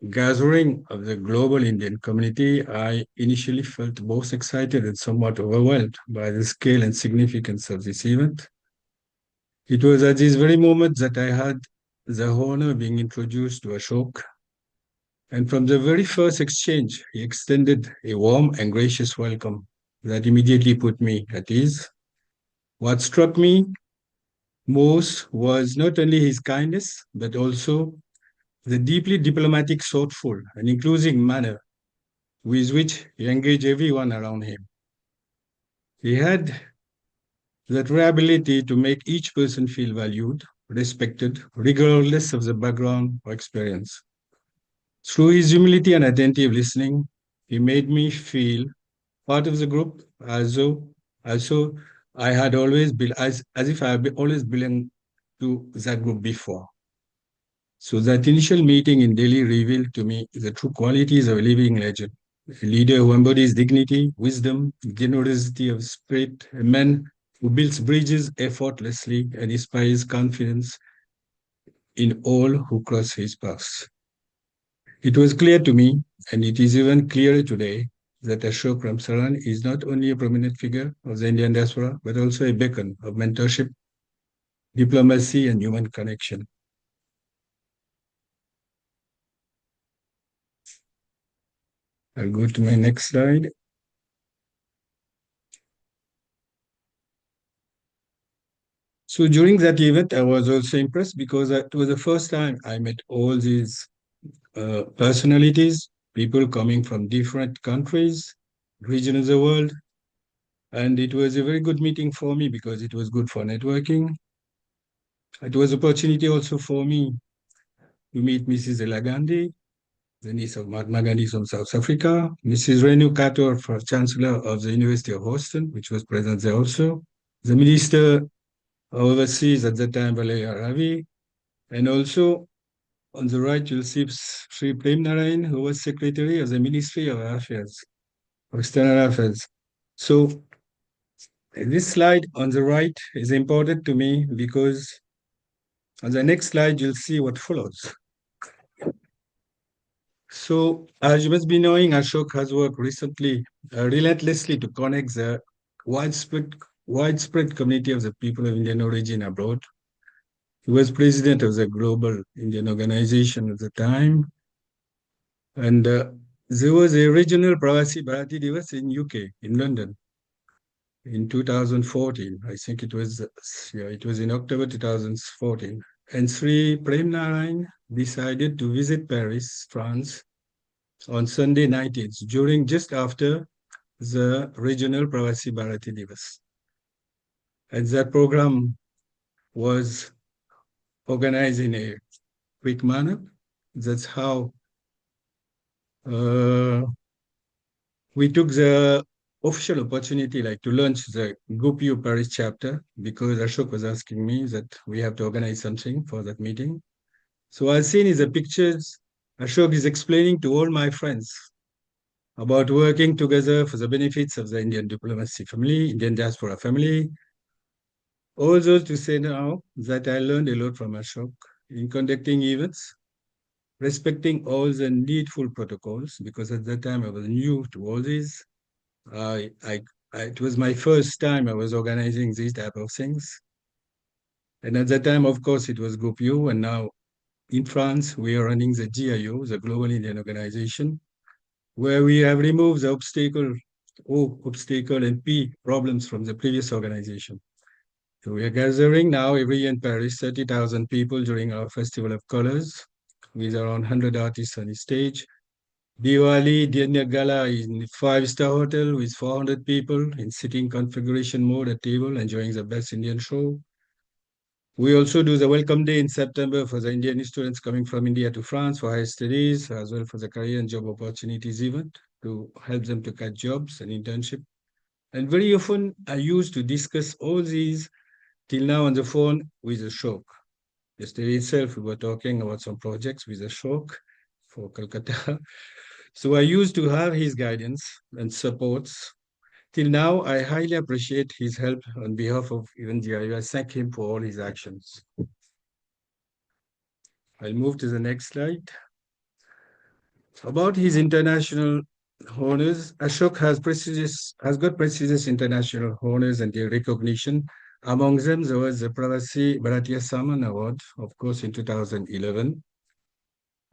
gathering of the global Indian community, I initially felt both excited and somewhat overwhelmed by the scale and significance of this event. It was at this very moment that I had the honor of being introduced to Ashok. And from the very first exchange, he extended a warm and gracious welcome that immediately put me at ease. What struck me most was not only his kindness, but also the deeply diplomatic, thoughtful, and inclusive manner with which he engaged everyone around him. He had that rare ability to make each person feel valued, respected, regardless of the background or experience. Through his humility and attentive listening, he made me feel part of the group, as though also I had always been as if I had always belonged to that group before. So that initial meeting in Delhi revealed to me the true qualities of a living legend, a leader who embodies dignity, wisdom, generosity of spirit, a man who builds bridges effortlessly and inspires confidence in all who cross his path. It was clear to me, and it is even clearer today, that Ashook Ramsaran is not only a prominent figure of the Indian diaspora, but also a beacon of mentorship, diplomacy, and human connection. I'll go to my next slide. So during that event, I was also impressed because it was the first time I met all these personalities, people coming from different countries, regions of the world. And it was a very good meeting for me because it was good for networking. It was an opportunity also for me to meet Mrs. Ella Gandhi, the niece of Mahatma Gandhi from South Africa, Mrs. Renu Kator, Chancellor of the University of Boston, which was present there also, the Minister overseas at that time, Valaya Ravi, and also on the right, you'll see Sri Prem Narayan, who was Secretary of the Ministry of Affairs, of External Affairs. So this slide on the right is important to me because on the next slide, you'll see what follows. So as you must be knowing, Ashok has worked recently relentlessly to connect the widespread community of the people of Indian origin abroad. He was president of the Global Indian Organization at the time. And there was a regional Pravasi Bharati Divas in UK, in London, in 2014. I think it was in October 2014. And Sri Prem Narayan decided to visit Paris, France, on Sunday 19th, just after the regional Pravasi Bharati Divas. And that program was organized in a quick manner. That's how we took the official opportunity to launch the Group U Paris chapter because Ashok was asking me that we have to organize something for that meeting. So as seen in the pictures, Ashok is explaining to all my friends about working together for the benefits of the Indian diplomacy family, Indian diaspora family. Also to say now that I learned a lot from Ashok in conducting events, respecting all the needful protocols, because at that time I was new to all these. It was my first time I was organizing these type of things. And at that time, of course, it was Group U, and now in France, we are running the GIO, the Global Indian Organization, where we have removed the obstacle and P problems from the previous organization. So we are gathering now every year in Paris, 30,000 people during our Festival of Colors, with around 100 artists on the stage. Diwali dinner gala in a 5-star hotel with 400 people in sitting configuration mode at table, enjoying the best Indian show. We also do the welcome day in September for the Indian students coming from India to France for higher studies, as well for the career and job opportunities event to help them to get jobs and internship. And very often I used to discuss all these till now on the phone with Ashok. Yesterday itself, we were talking about some projects with Ashok for Calcutta. So I used to have his guidance and supports. Till now, I highly appreciate his help on behalf of even GIU. I thank him for all his actions. I'll move to the next slide. About his international honors, Ashok has got prestigious international honors and recognition. Among them, there was the Pravasi Bharatiya Samman Award, of course, in 2011.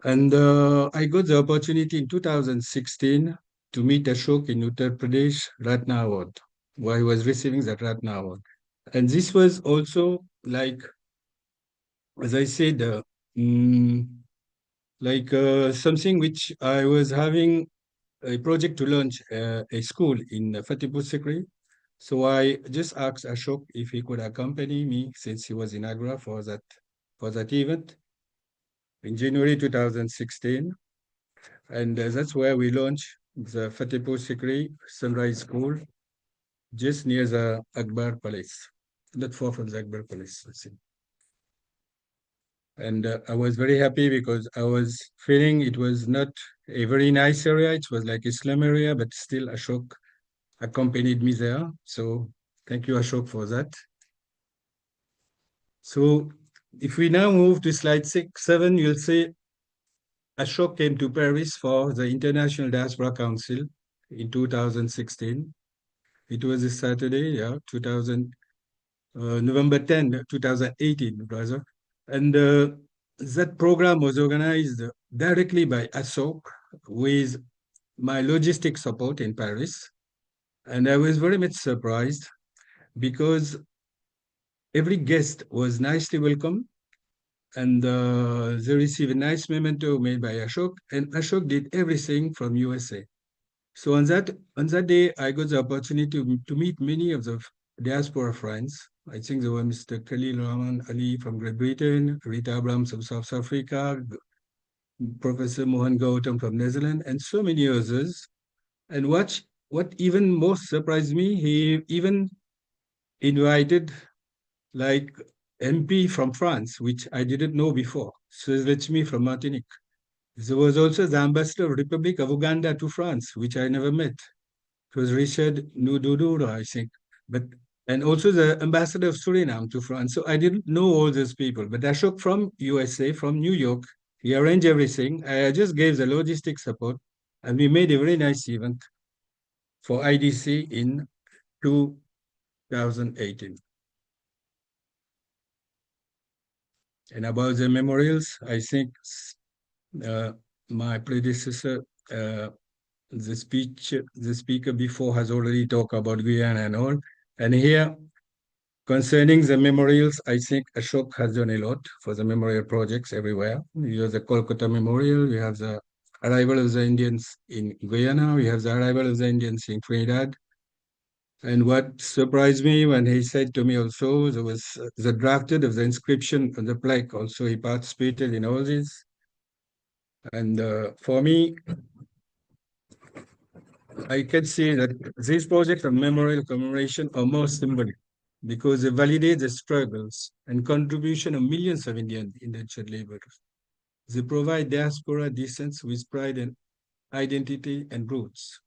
And I got the opportunity in 2016 to meet Ashok in Uttar Pradesh Ratna Award, where he was receiving that Ratna Award. And this was also like, as I said, something which I was having a project to launch a school in Fatehpur Sikri. So I just asked Ashok if he could accompany me since he was in Agra for that event in January 2016. And that's where we launched the Fatehpur Sikri Sunrise School, just near the Akbar Palace, not far from the Akbar Palace, I think. And I was very happy because I was feeling it was not a very nice area. It was like a slum area, but still Ashok accompanied me there. So thank you, Ashok, for that. So if we now move to slide 7, you'll see Ashok came to Paris for the International Diaspora Council in 2016. It was a Saturday, yeah, November 10, 2018, rather. And that program was organized directly by Ashok with my logistic support in Paris. And I was very much surprised because every guest was nicely welcomed and they received a nice memento made by Ashok, and Ashok did everything from USA. So on that day, I got the opportunity to meet many of the diaspora friends. I think there were Mr. Khalil Rahman Ali from Great Britain, Rita Abrams from South Africa, Professor Mahen from Netherlands, and so many others. And what even more surprised me, he even invited like MP from France, which I didn't know before, Suezlechmi from Martinique. There was also the ambassador of Republic of Uganda to France, which I never met. It was Richard Nududura, I think. And also the ambassador of Suriname to France. So I didn't know all those people. But Ashok from USA, from New York, he arranged everything. I just gave the logistic support, and we made a very nice event for IDC in 2018. And about the memorials, I think my predecessor, the speaker before has already talked about Guyana and all. And here, concerning the memorials, I think Ashok has done a lot for the memorial projects everywhere. You have the Kolkata Memorial, we have the arrival of the Indians in Guyana, we have the arrival of the Indians in Trinidad. And what surprised me when he said to me also, there was the drafted of the inscription on the plaque. Also, he participated in all this. And for me, I can say that these projects of memorial commemoration are more symbolic because they validate the struggles and contribution of millions of Indian indentured laborers. They provide diaspora descents with pride and identity and roots.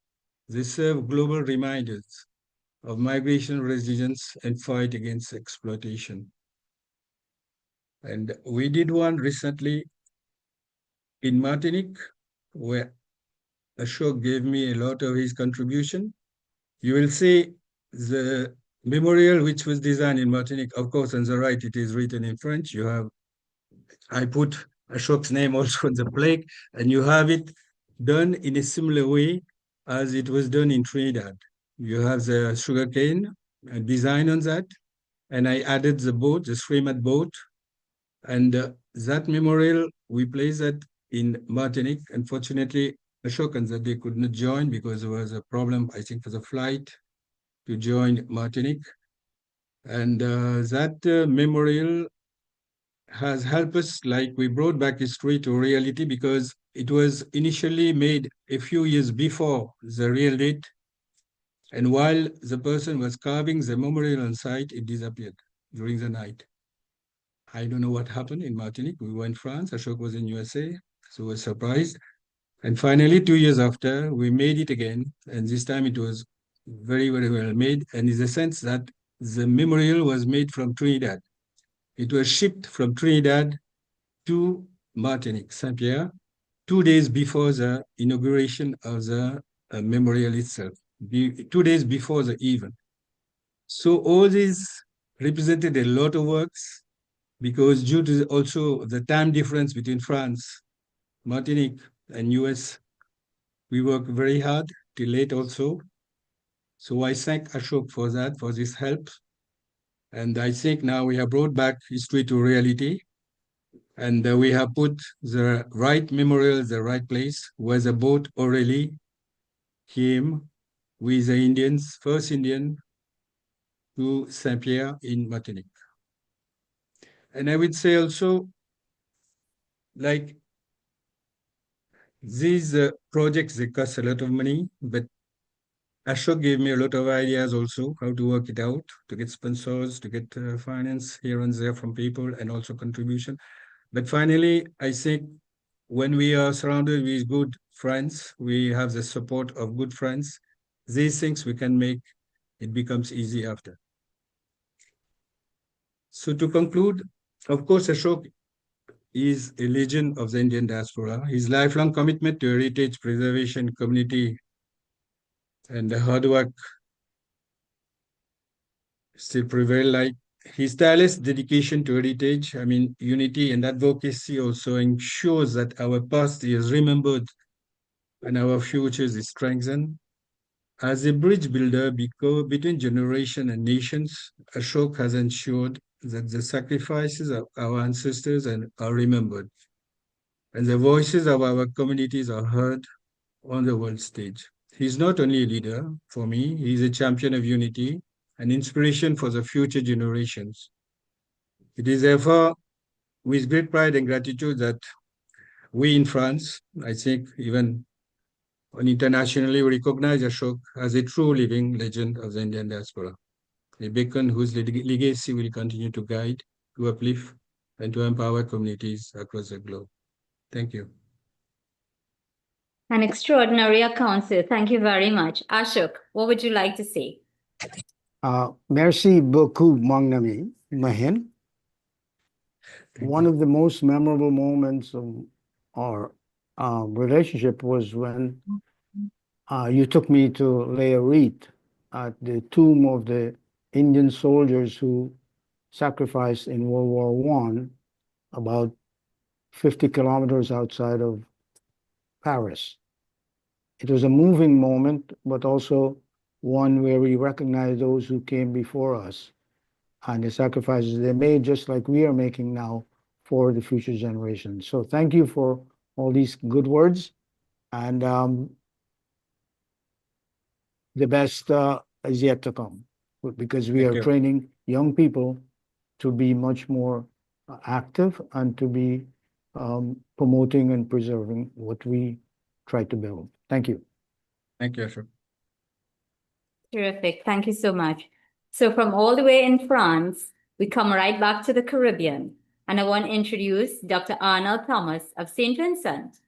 They serve global reminders of migration resilience and fight against exploitation. And we did one recently in Martinique, where Ashok gave me a lot of his contribution. You will see the memorial which was designed in Martinique. Of course, on the right, it is written in French. I put Ashok's name also on the plaque, and you have it done in a similar way as it was done in Trinidad. You have the sugarcane design on that, and I added the boat, the Srimat boat, and that memorial, we placed that in Martinique. Unfortunately, Ashok and that they could not join because there was a problem, I think, for the flight to join Martinique. And that memorial has helped us, like we brought back history to reality because it was initially made a few years before the real date. And while the person was carving the memorial on site, it disappeared during the night. I don't know what happened in Martinique. We were in France, Ashok was in USA, so we were surprised. And finally, 2 years after, we made it again. And this time it was very, very well made. And in the sense that the memorial was made from Trinidad. It was shipped from Trinidad to Martinique, Saint-Pierre, 2 days before the inauguration of the memorial itself, 2 days before the event. So all these represented a lot of works, because due to also the time difference between France, Martinique, and US, we worked very hard till late also. So I thank Ashok for that, for this help. And I think now we have brought back history to reality. And we have put the right memorial, the right place, where the boat Aurélie came with the Indians, first Indian to Saint-Pierre in Martinique. And I would say also, like, these projects, they cost a lot of money, but Ashok gave me a lot of ideas also how to work it out, to get sponsors, to get finance here and there from people, and also contribution. But finally, I think when we are surrounded with good friends, we have the support of good friends, these things we can make, it becomes easy after. So to conclude, of course, Ashok is a legend of the Indian diaspora. His lifelong commitment to heritage preservation, community, and the hard work still prevail. Like his tireless dedication to heritage, I mean, unity and advocacy also ensures that our past is remembered and our future is strengthened. As a bridge builder between generation and nations, Ashok has ensured that the sacrifices of our ancestors are remembered, and the voices of our communities are heard on the world stage. He's not only a leader for me, he's a champion of unity, an inspiration for the future generations. It is therefore with great pride and gratitude that we in France, I think even internationally, we recognize Ashok as a true living legend of the Indian diaspora, a beacon whose legacy will continue to guide, to uplift, and to empower communities across the globe. Thank you. An extraordinary account, sir. Thank you very much. Ashok, what would you like to say? Merci beaucoup, mon ami, Mahen. One of the most memorable moments of our relationship was when you took me to lay a wreath at the tomb of the Indian soldiers who sacrificed in World War I, about 50 kilometers outside of Paris. It was a moving moment, but also one where we recognize those who came before us and the sacrifices they made, just like we are making now for the future generations. So thank you for all these good words. And the best is yet to come, because we Thank are you. training young people to be much more active and to be promoting and preserving what we try to build. Thank you. Thank you, Ashok. Terrific. Thank you so much. So from all the way in France, we come right back to the Caribbean. And I want to introduce Dr. Arnold Thomas of St. Vincent.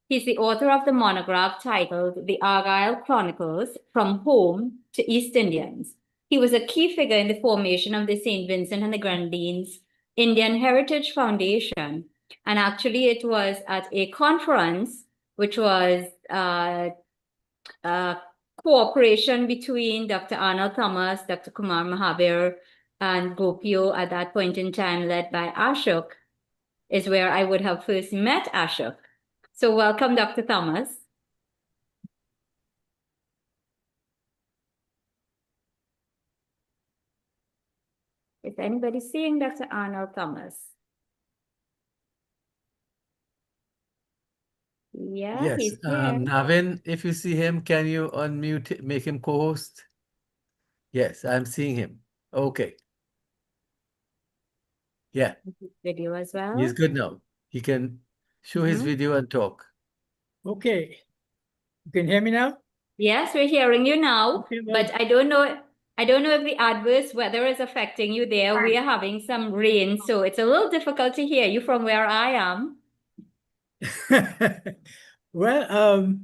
He's the author of the monograph titled The Argyle Chronicles, From Home to East Indians. He was a key figure in the formation of the St. Vincent and the Grenadines Indian Heritage Foundation. And actually, it was at a conference, which was cooperation between Dr. Arnold Thomas, Dr. Kumar Mahabir, and Gopio at that point in time, led by Ashok, is where I would have first met Ashok. So welcome, Dr. Thomas. Is anybody seeing Dr. Arnold Thomas? Yeah, Yes. he's here. Navin, if you see him, can you unmute, make him co-host? Yes, I'm seeing him. Okay. Yeah, Video as well. he's good now. He can show his video and talk. Okay. You can hear me now? Yes, we're hearing you now, Okay, well- but I don't know if the adverse weather is affecting you there. We are having some rain, so it's a little difficult to hear you from where I am. Well,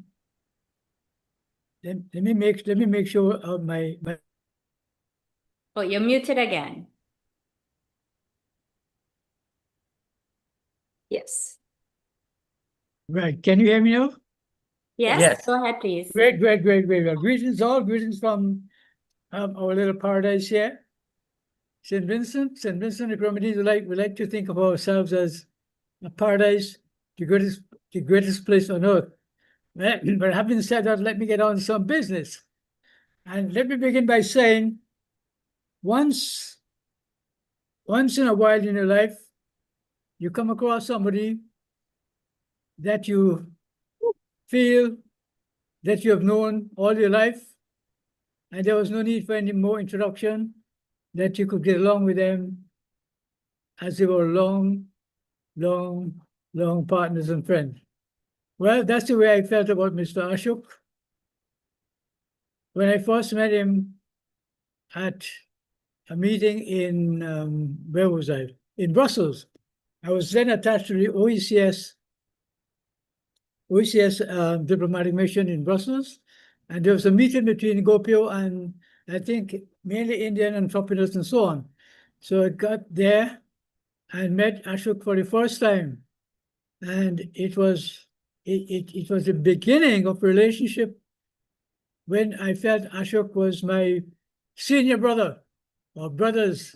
let me make sure my Oh, you're muted again. Yes. Right. Can you hear me now? Yes, Yes. go ahead, please. Great. Well, greetings all. Greetings from our little paradise here. St. Vincent the Grenadines, we like to think of ourselves as a paradise, the greatest place on earth. But having said that, let me get on to some business. And let me begin by saying, once in a while in your life, you come across somebody that you feel that you have known all your life, and there was no need for any more introduction, that you could get along with them as they were long partners and friends. Well, that's the way I felt about Mr. Ashok. When I first met him at a meeting in, where was I? In Brussels. I was then attached to the OECS diplomatic mission in Brussels. And there was a meeting between Gopio and I think mainly Indian entrepreneurs and so on. So I got there and met Ashok for the first time. And it was the beginning of a relationship when I felt Ashok was my senior brother or brothers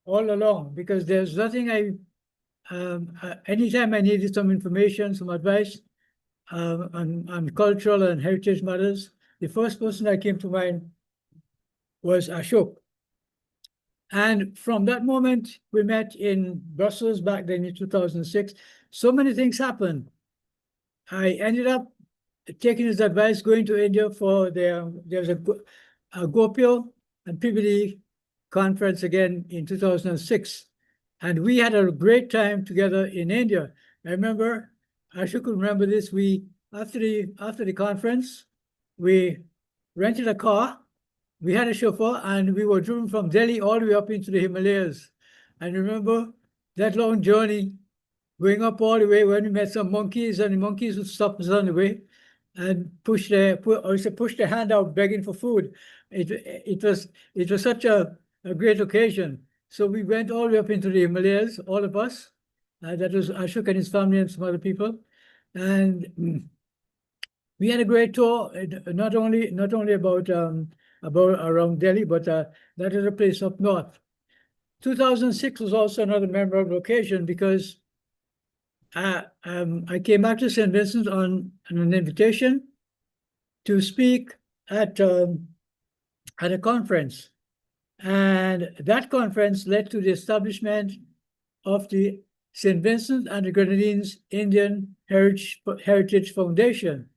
all along, because there's nothing anytime I needed some information, some advice on cultural and heritage matters, the first person that came to mind was Ashok. And from that moment, we met in Brussels back then in 2006. So many things happened. I ended up taking his advice, going to India for there was a Gopio and PBD conference again in 2006. And we had a great time together in India. I remember, I should remember this, after the conference, we rented a car, we had a chauffeur, and we were driven from Delhi all the way up into the Himalayas. And remember that long journey, going up all the way when we met some monkeys, and the monkeys would stop us on the way and push their hand out begging for food. It was such a great occasion. So we went all the way up into the Himalayas, all of us. That was Ashok and his family and some other people. And we had a great tour, not only about around Delhi, but that is a place up north. 2006 was also another memorable occasion because I came back to St. Vincent on an invitation to speak at a conference. And that conference led to the establishment of the St. Vincent and the Grenadines Indian Heritage Foundation.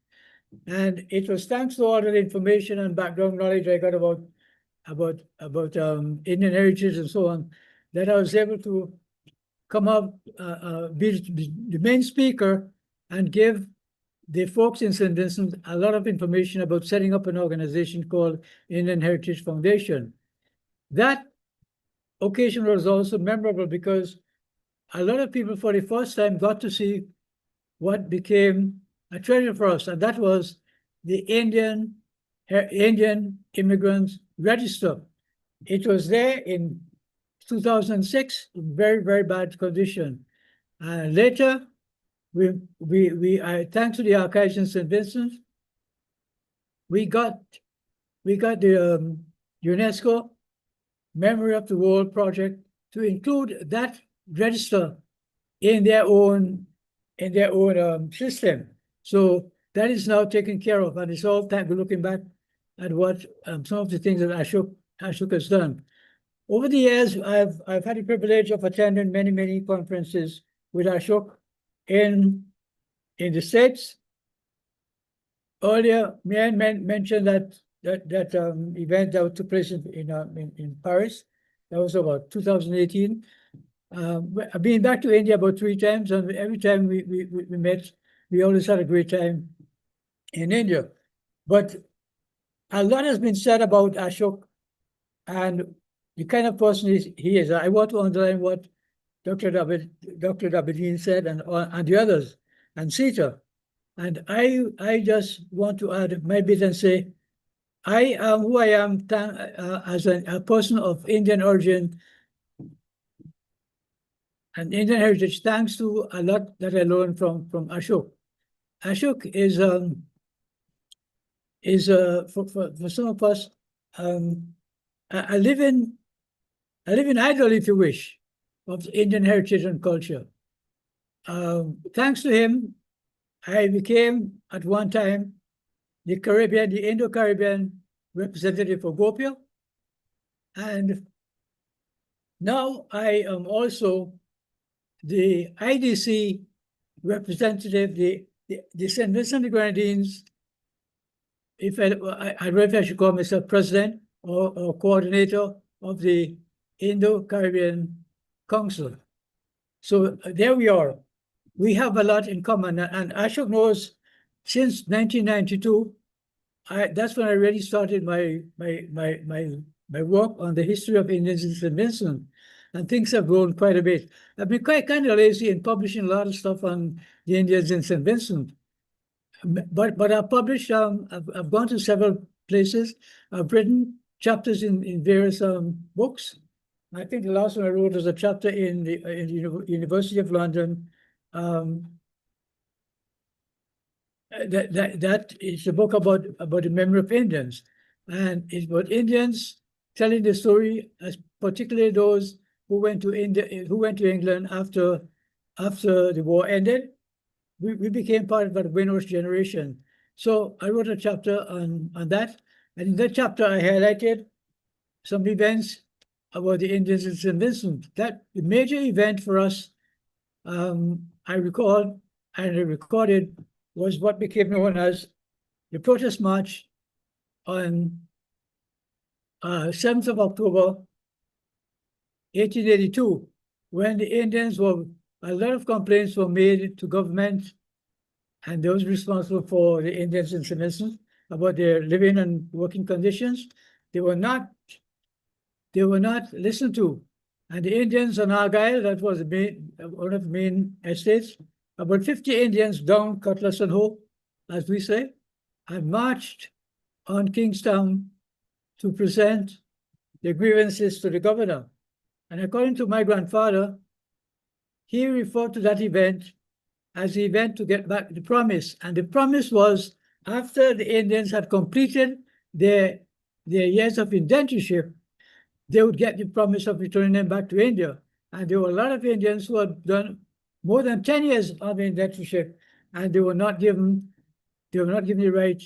And it was thanks to all the information and background knowledge I got about Indian heritage and so on, that I was able to come up, be the main speaker and give the folks in St. Vincent a lot of information about setting up an organization called Indian Heritage Foundation. That occasion was also memorable because a lot of people for the first time got to see what became a treasure for us, and that was the Indian Immigrants Register. It was there in 2006 in very, very bad condition. Later, thanks to the archives in St. Vincent, we got the UNESCO Memory of the World project to include that register in their own system. So that is now taken care of, and it's all time looking back at what some of the things that Ashok has done. Over the years, I've had the privilege of attending many conferences with Ashok in the States. Earlier, Mahen mentioned that event that took place in Paris. That was about 2018. I've been back to India about 3 times, and every time we met, we always had a great time in India. But a lot has been said about Ashok and the kind of person he is. I want to underline what Dr. Dabydeen said and the others, and Seeta. And I just want to add my bit and say, I am who I am as a person of Indian origin and Indian heritage, thanks to a lot that I learned from Ashok. Ashok is for some of us. I live in Idol, if you wish, of Indian heritage and culture. Thanks to him, I became at one time the Indo-Caribbean representative for Gopia, and now I am also the IDC representative, the St. Vincent and the Grenadines. If I don't know if I should call myself president or coordinator of the Indo-Caribbean Council. So there we are. We have a lot in common, and Ashok knows since 1992. That's when I really started my work on the history of Indians in St. Vincent, and things have grown quite a bit. I've been kind of lazy in publishing a lot of stuff on the Indians in St. Vincent, but I've published. I've gone to several places. I've written chapters in various books. I think the last one I wrote was a chapter in the University of London. That is a book about the memory of Indians, and it's about Indians telling the story, as particularly those who went to England after the war ended. We became part of that winners generation. So I wrote a chapter on that, and in that chapter I highlighted some events about the Indians in St. Vincent. That the major event for us, I recalled and I recorded, was what became known as the protest march on 7th of October, 1882, when the Indians a lot of complaints were made to government and those responsible for the Indians in St. Vincent about their living and working conditions. They were not listened to. And the Indians on Argyle, that was one of the main estates, about 50 Indians down Cutlass and Hope, as we say, and marched on Kingstown to present their grievances to the governor. And according to my grandfather, he referred to that event as the event to get back the promise. And the promise was, after the Indians had completed their years of indentureship, they would get the promise of returning them back to India. And there were a lot of Indians who had done more than 10 years of indentureship, and they were not given the right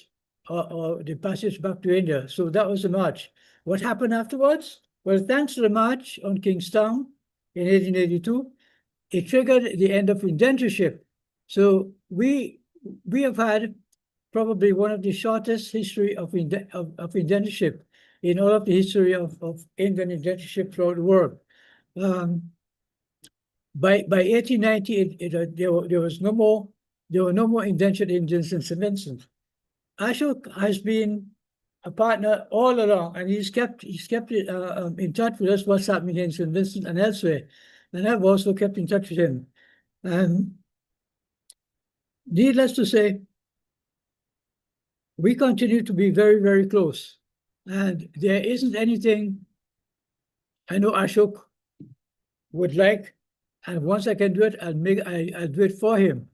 or the passage back to India. So that was the march. What happened afterwards? Well, thanks to the march on Kingstown in 1882, it triggered the end of indentureship. So we have had probably one of the shortest history of indentureship in all of the history of Indian indentureship throughout the world. By 1890, there were no more indentured Indians in St. Vincent. Ashok has been a partner all along, and he's kept in touch with us what's happening in St. Vincent and elsewhere. And I've also kept in touch with him. And needless to say, we continue to be very, very close. And there isn't anything I know Ashok would like, and once I can do it, I'll do it for him.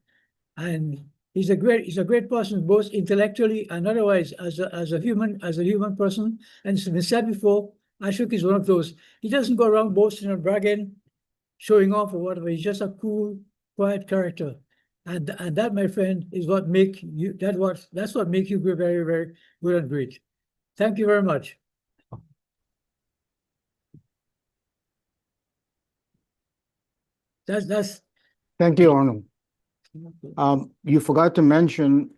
And he's a great person, both intellectually and otherwise, as a human person. And it's been said before, Ashok is one of those. He doesn't go around boasting or bragging, showing off or whatever. He's just a cool, quiet character. And that, my friend, is what makes you. That's what makes you very, very good and great. Thank you very much. That's. Thank you, Arnold. You forgot to mention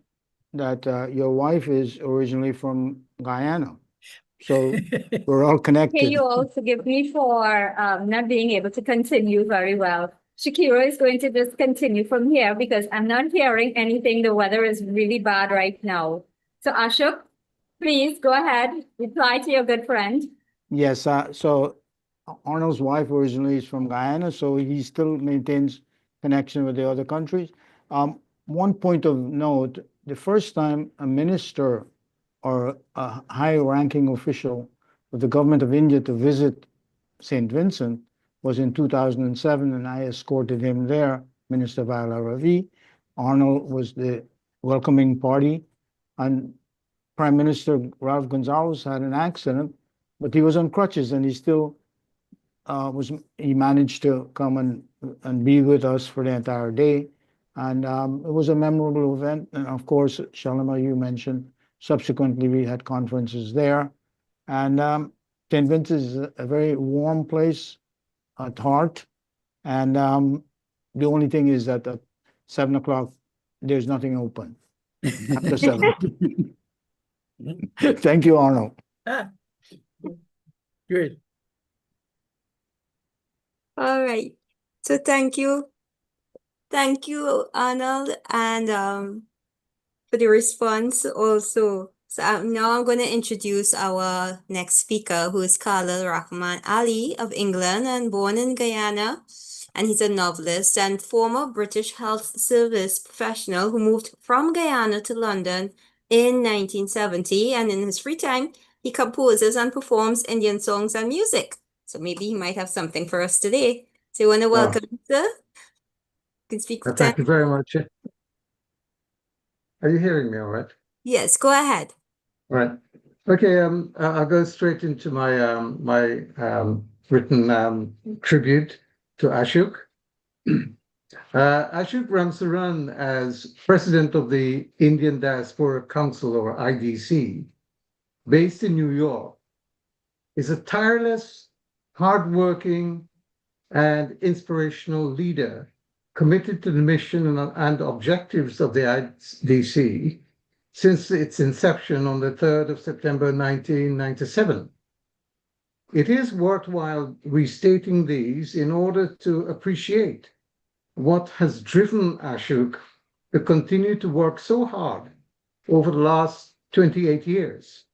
that your wife is originally from Guyana. So we're all Hey, connected. you all forgive me for not being able to continue very well. Shakira is going to just continue from here because I'm not hearing anything. The weather is really bad right now. So Ashok, please go ahead, reply to your good friend. Yes, so Arnold's wife originally is from Guyana, so he still maintains connection with the other countries. One point of note, the first time a minister or a high-ranking official of the government of India to visit St. Vincent was in 2007, and I escorted him there, Minister Vaila Ravi. Arnold was the welcoming party, and Prime Minister Ralph Gonzalez had an accident, but he was on crutches and he still he managed to come and be with us for the entire day. And it was a memorable event. And of course, Shalima, you mentioned, subsequently we had conferences there. And St. Vincent is a very warm place at heart. And the only thing is that at 7 o'clock, there's nothing open after 7. Thank you, Arnold. Great. All right. So thank you. Thank you, Arnold, and for the response also. So now I'm going to introduce our next speaker, who is Khalil Rahman Ali of England and born in Guyana. And he's a novelist and former British Health Service professional who moved from Guyana to London in 1970. And in his free time, he composes and performs Indian songs and music. So maybe he might have something for us today. So you want to welcome him, sir? You can speak for 10. Thank you very much. Are you hearing me all right? Yes, go ahead. All right. Okay, I'll go straight into my my written tribute to Ashook. Ashook Ramsaran, as president of the Indian Diaspora Council, or IDC, based in New York, is a tireless, hardworking, and inspirational leader committed to the mission and objectives of the IDC since its inception on the 3rd of September 1997. It is worthwhile restating these in order to appreciate what has driven Ashook to continue to work so hard over the last 28 years.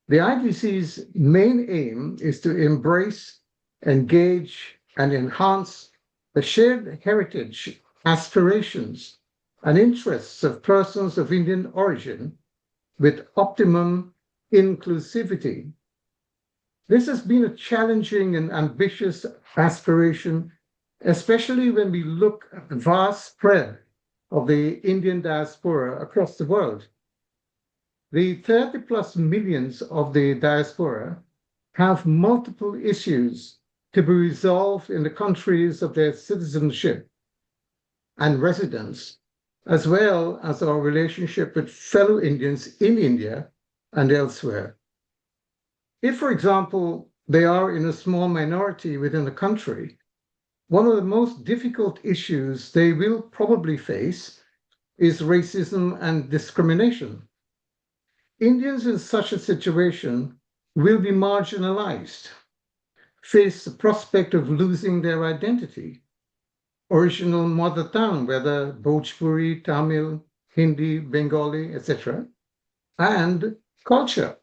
The IDC's main aim is to embrace, engage, and enhance the shared heritage, aspirations, and interests of persons of Indian origin with optimum inclusivity. This has been a challenging and ambitious aspiration, especially when we look at the vast spread of the Indian diaspora across the world. The 30+ millions of the diaspora have multiple issues to be resolved in the countries of their citizenship and residence, as well as our relationship with fellow Indians in India and elsewhere. If, for example, they are in a small minority within the country, one of the most difficult issues they will probably face is racism and discrimination. Indians in such a situation will be marginalized, face the prospect of losing their identity, original mother tongue, whether Bhojpuri, Tamil, Hindi, Bengali, etc., and culture.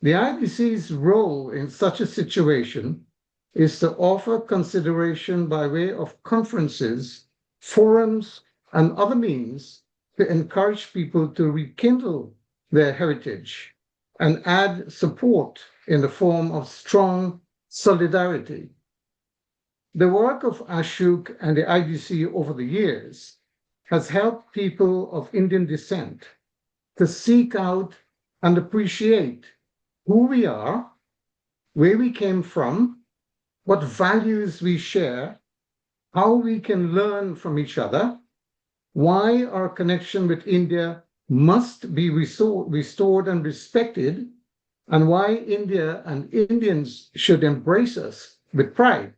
The IDC's role in such a situation is to offer consideration by way of conferences, forums, and other means to encourage people to rekindle their heritage and add support in the form of strong solidarity. The work of Ashook and the IDC over the years has helped people of Indian descent to seek out and appreciate who we are, where we came from, what values we share, how we can learn from each other, why our connection with India must be restored and respected, and why India and Indians should embrace us with pride.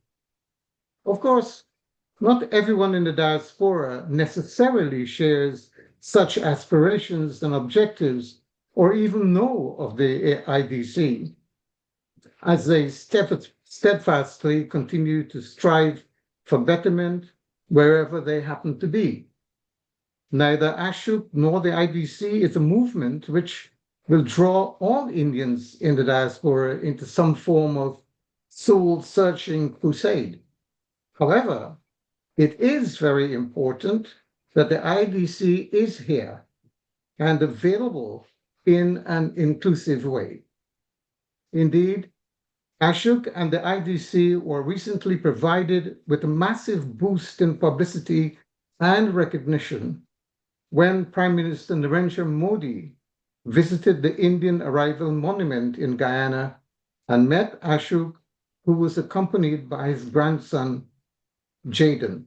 Of course, not everyone in the diaspora necessarily shares such aspirations and objectives or even know of the IDC, as they steadfastly continue to strive for betterment wherever they happen to be. Neither Ashook nor the IDC is a movement which will draw all Indians in the diaspora into some form of soul-searching crusade. However, it is very important that the IDC is here and available in an inclusive way. Indeed, Ashook and the IDC were recently provided with a massive boost in publicity and recognition when Prime Minister Narendra Modi visited the Indian Arrival Monument in Guyana and met Ashook, who was accompanied by his grandson, Jaden.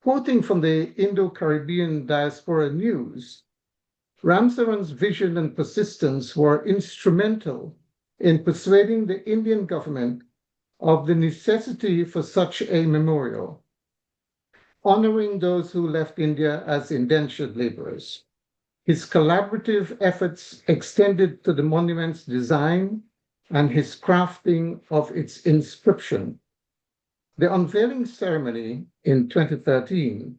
Quoting from the Indo-Caribbean Diaspora News, Ramsaran's vision and persistence were instrumental in persuading the Indian government of the necessity for such a memorial, honoring those who left India as indentured laborers. His collaborative efforts extended to the monument's design and his crafting of its inscription. The unveiling ceremony in 2013,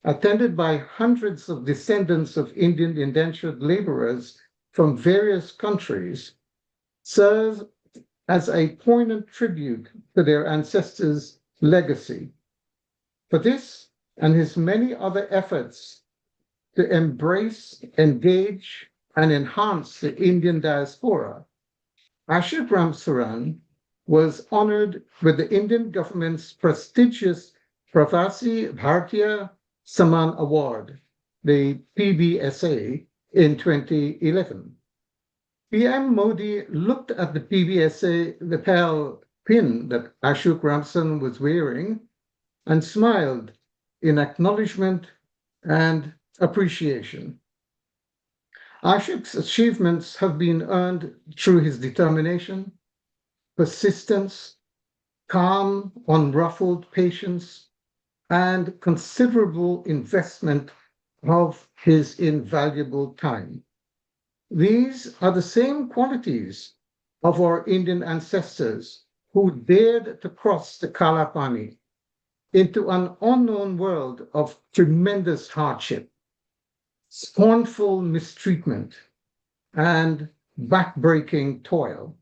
attended by hundreds of descendants of Indian indentured laborers from various countries, serves as a poignant tribute to their ancestors' legacy. For this and his many other efforts to embrace, engage, and enhance the Indian diaspora, Ashook Ramsaran was honored with the Indian government's prestigious Pravasi Bharatiya Samman Award, the PBSA, in 2011. PM Modi looked at the PBSA lapel pin that Ashook Ramsaran was wearing and smiled in acknowledgement and appreciation. Ashook's achievements have been earned through his determination, persistence, calm, unruffled patience, and considerable investment of his invaluable time. These are the same qualities of our Indian ancestors who dared to cross the Kalapani into an unknown world of tremendous hardship, scornful mistreatment, and backbreaking toil.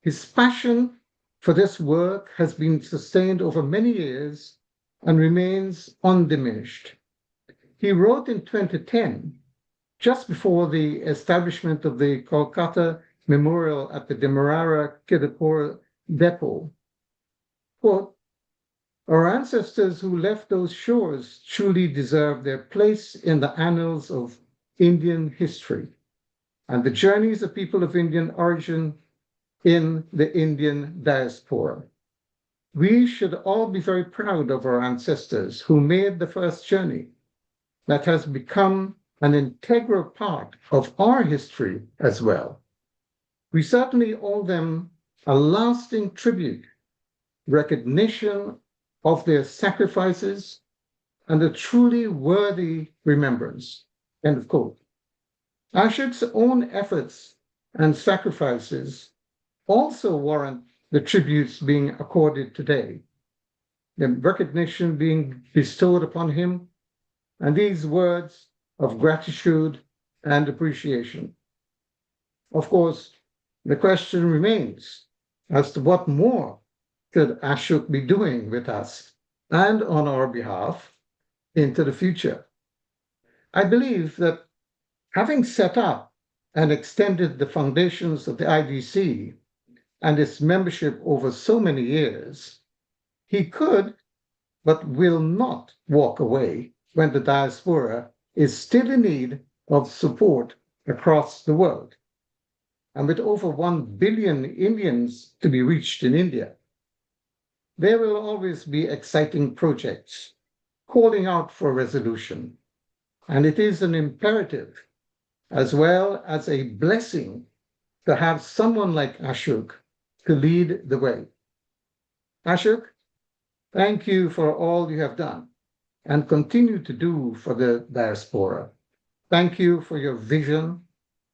His passion for this work has been sustained over many years and remains undiminished. He wrote in 2010, just before the establishment of the Kolkata Memorial at the Demerara Kidapur Depot, quote, "Our ancestors who left those shores truly deserve their place in the annals of Indian history and the journeys of people of Indian origin in the Indian diaspora. We should all be very proud of our ancestors who made the first journey that has become an integral part of our history as well. We certainly owe them a lasting tribute, recognition of their sacrifices, and a truly worthy remembrance." End of quote. Ashook's own efforts and sacrifices also warrant the tributes being accorded today, the recognition being bestowed upon him, and these words of gratitude and appreciation. Of course, the question remains as to what more could Ashook be doing with us and on our behalf into the future. I believe that having set up and extended the foundations of the IDC and its membership over so many years, he could, but will not walk away when the diaspora is still in need of support across the world. And with over 1 billion Indians to be reached in India, there will always be exciting projects calling out for resolution. And it is an imperative, as well as a blessing, to have someone like Ashook to lead the way. Ashook, thank you for all you have done and continue to do for the diaspora. Thank you for your vision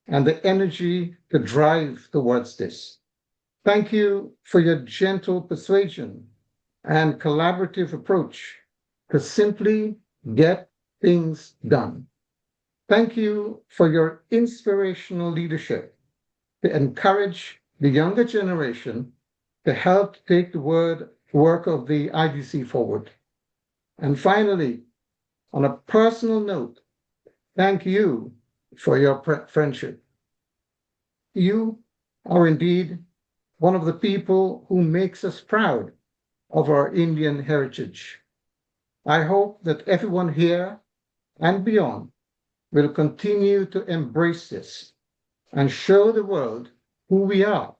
and the energy to drive towards this. Thank you for your gentle persuasion and collaborative approach to simply get things done. Thank you for your inspirational leadership to encourage the younger generation to help take the work of the IDC forward. And finally, on a personal note, thank you for your friendship. You are indeed one of the people who makes us proud of our Indian heritage. I hope that everyone here and beyond will continue to embrace this and show the world who we are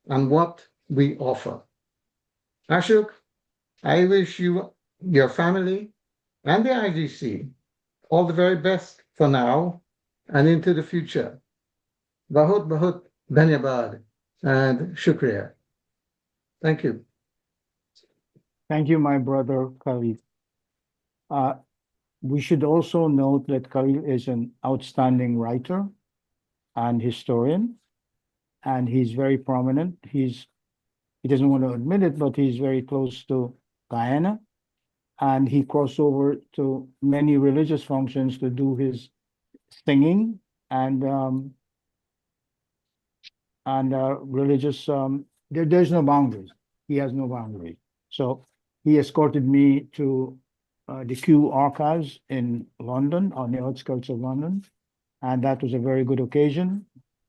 and what we offer. Ashok, I wish you, your family, and the IGC all the very best for now and into the future. Bahut bahut dhanyabad and shukriya. Thank you. Thank you, my brother Khalid. We should also note that Khalid is an outstanding writer and historian, and he's very prominent. He doesn't want to admit it, but he's very close to Guyana, and he crossed over to many religious functions to do his singing and religious. There's no boundaries. He has no boundaries. So he escorted me to the Kew Archives in London, on the outskirts of London, and that was a very good occasion.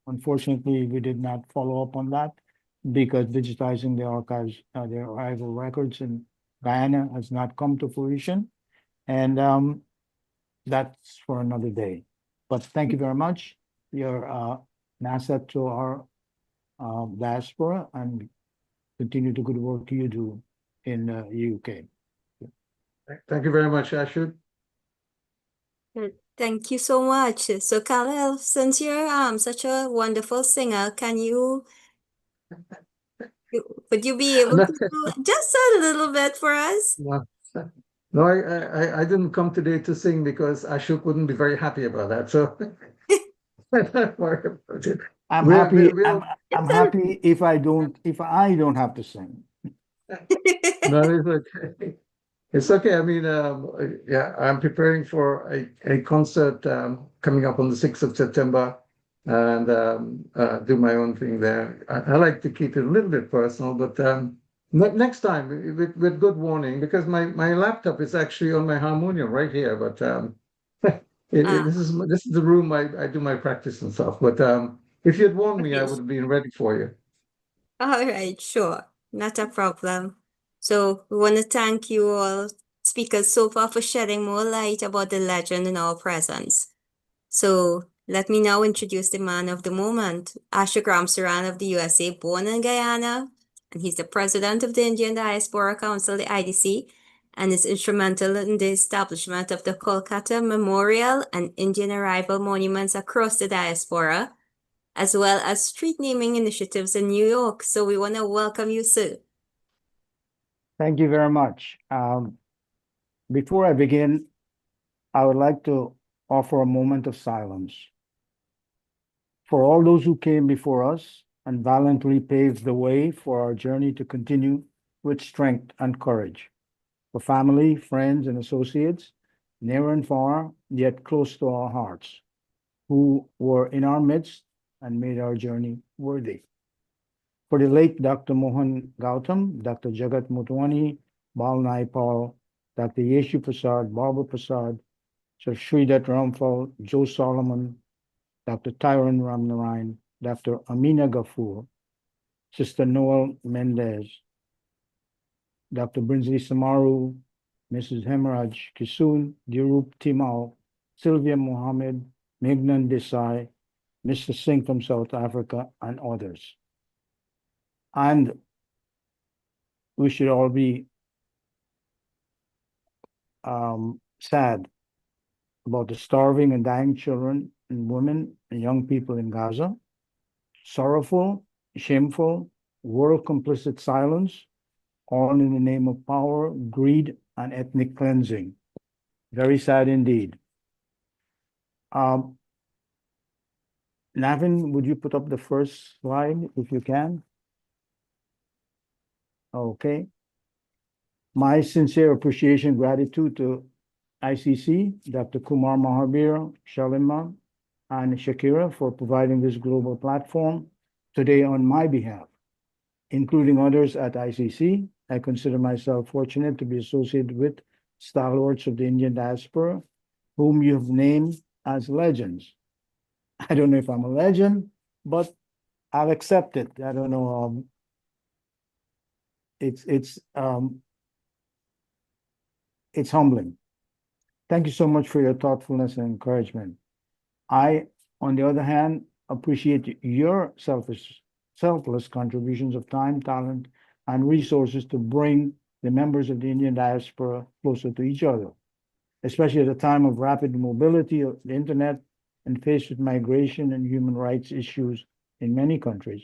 Unfortunately, we did not follow up on that because digitizing the archives, the archival records in Guyana has not come to fruition, and that's for another day. But thank you very much. You're an asset to our diaspora, and continue the good work you do in the UK. Thank you very much, Ashok. Thank you so much. So Khalil, since you're such a wonderful singer, would you be able to do just a little bit for us? No, I didn't come today to sing because Ashok wouldn't be very happy about that. So don't worry about it. I'm We're- happy. we're- I'm happy if I don't have to sing. No, it's okay. It's okay. I mean, yeah, I'm preparing for a concert coming up on the 6th of September and do my own thing there. I like to keep it a little bit personal, but next time with good warning, because my laptop is actually on my harmonium right here, but this is the room I do my practice and stuff. But if you'd warned me, I would have been ready for you. All right, sure. Not a problem. So we want to thank you all speakers so far for shedding more light about the legend in our presence. So let me now introduce the man of the moment, Ashook Ramsaran of the USA, born in Guyana, and he's the president of the Indian Diaspora Council, the IDC, and is instrumental in the establishment of the Kolkata Memorial and Indian Arrival monuments across the diaspora, as well as street naming initiatives in New York. So we want to welcome you, sir. Thank you very much. Before I begin, I would like to offer a moment of silence for all those who came before us and valiantly paved the way for our journey to continue with strength and courage. For family, friends, and associates, near and far, yet close to our hearts, who were in our midst and made our journey worthy. For the late Dr. Mohan Gautam, Dr. Jagat Motwani, Bal Naipal, Dr. Yeshu Prasad, Barbara Prasad, Sir Sridhar Ramphal, Joe Solomon, Dr. Tyron Ramnarayan, Dr. Amina Ghafoor, Sister Noel Mendez, Dr. Brinsley Samaru, Mrs. Hemaraj Kisun, Dirup Timau, Sylvia Mohammed, Megnan Desai, Mr. Singh from South Africa, and others. And we should all be sad about the starving and dying children and women and young people in Gaza. Sorrowful, shameful, world complicit silence, all in the name of power, greed, and ethnic cleansing. Very sad indeed. Navin, would you put up the first slide if you can? Okay. My sincere appreciation and gratitude to ICC, Dr. Kumar Mahabir, Shalima, and Shakira for providing this global platform today on my behalf, including others at ICC. I consider myself fortunate to be associated with stalwarts of the Indian diaspora, whom you've named as legends. I don't know if I'm a legend, but I'll accept it. I don't know. It's humbling. Thank you so much for your thoughtfulness and encouragement. I, on the other hand, appreciate your selfless contributions of time, talent, and resources to bring the members of the Indian diaspora closer to each other, especially at a time of rapid mobility of the internet and faced with migration and human rights issues in many countries,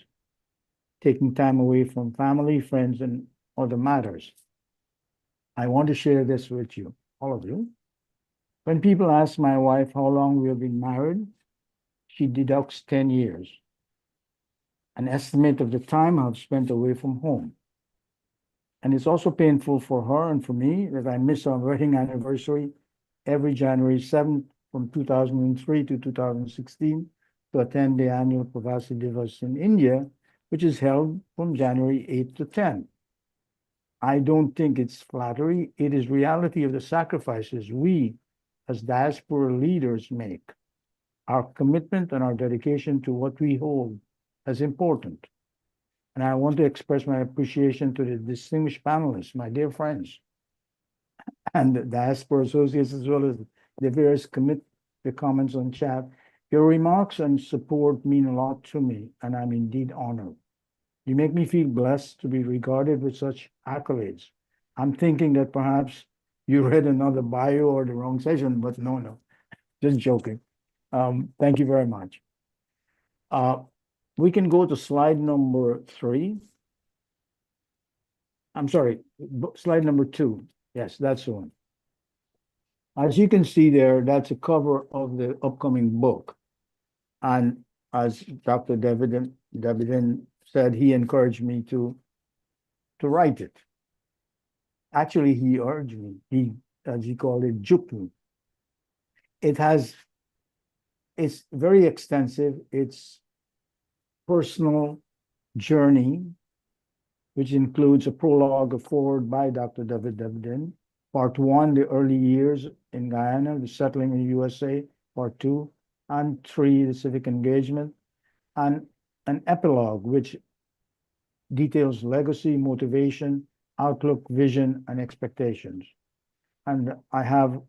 taking time away from family, friends, and other matters. I want to share this with you, all of you. When people ask my wife how long we have been married, she deducts 10 years, an estimate of the time I've spent away from home. And it's also painful for her and for me that I miss our wedding anniversary every January 7th from 2003 to 2016 to attend the annual Pravasi Divas in India, which is held from January 8th to 10th. I don't think it's flattery. It is reality of the sacrifices we as diaspora leaders make, our commitment and our dedication to what we hold as important. And I want to express my appreciation to the distinguished panelists, my dear friends, and the diaspora associates, as well as the various the comments on chat. Your remarks and support mean a lot to me, and I'm indeed honored. You make me feel blessed to be regarded with such accolades. I'm thinking that perhaps you read another bio or the wrong session, but no, just joking. Thank you very much. We can go to slide number 3. I'm sorry, slide number 2. Yes, that's the one. As you can see there, that's a cover of the upcoming book. And as Dr. Dabydeen said, he encouraged me to write it. Actually, he urged me. He, as he called it, juked me. It's very extensive. It's personal journey, which includes a prologue, a foreword by Dr. Dabydeen. Part 1, the early years in Guyana, the settling in the USA. Part 2, and 3, the civic engagement, and an epilogue, which details legacy, motivation, outlook, vision, and expectations. And I have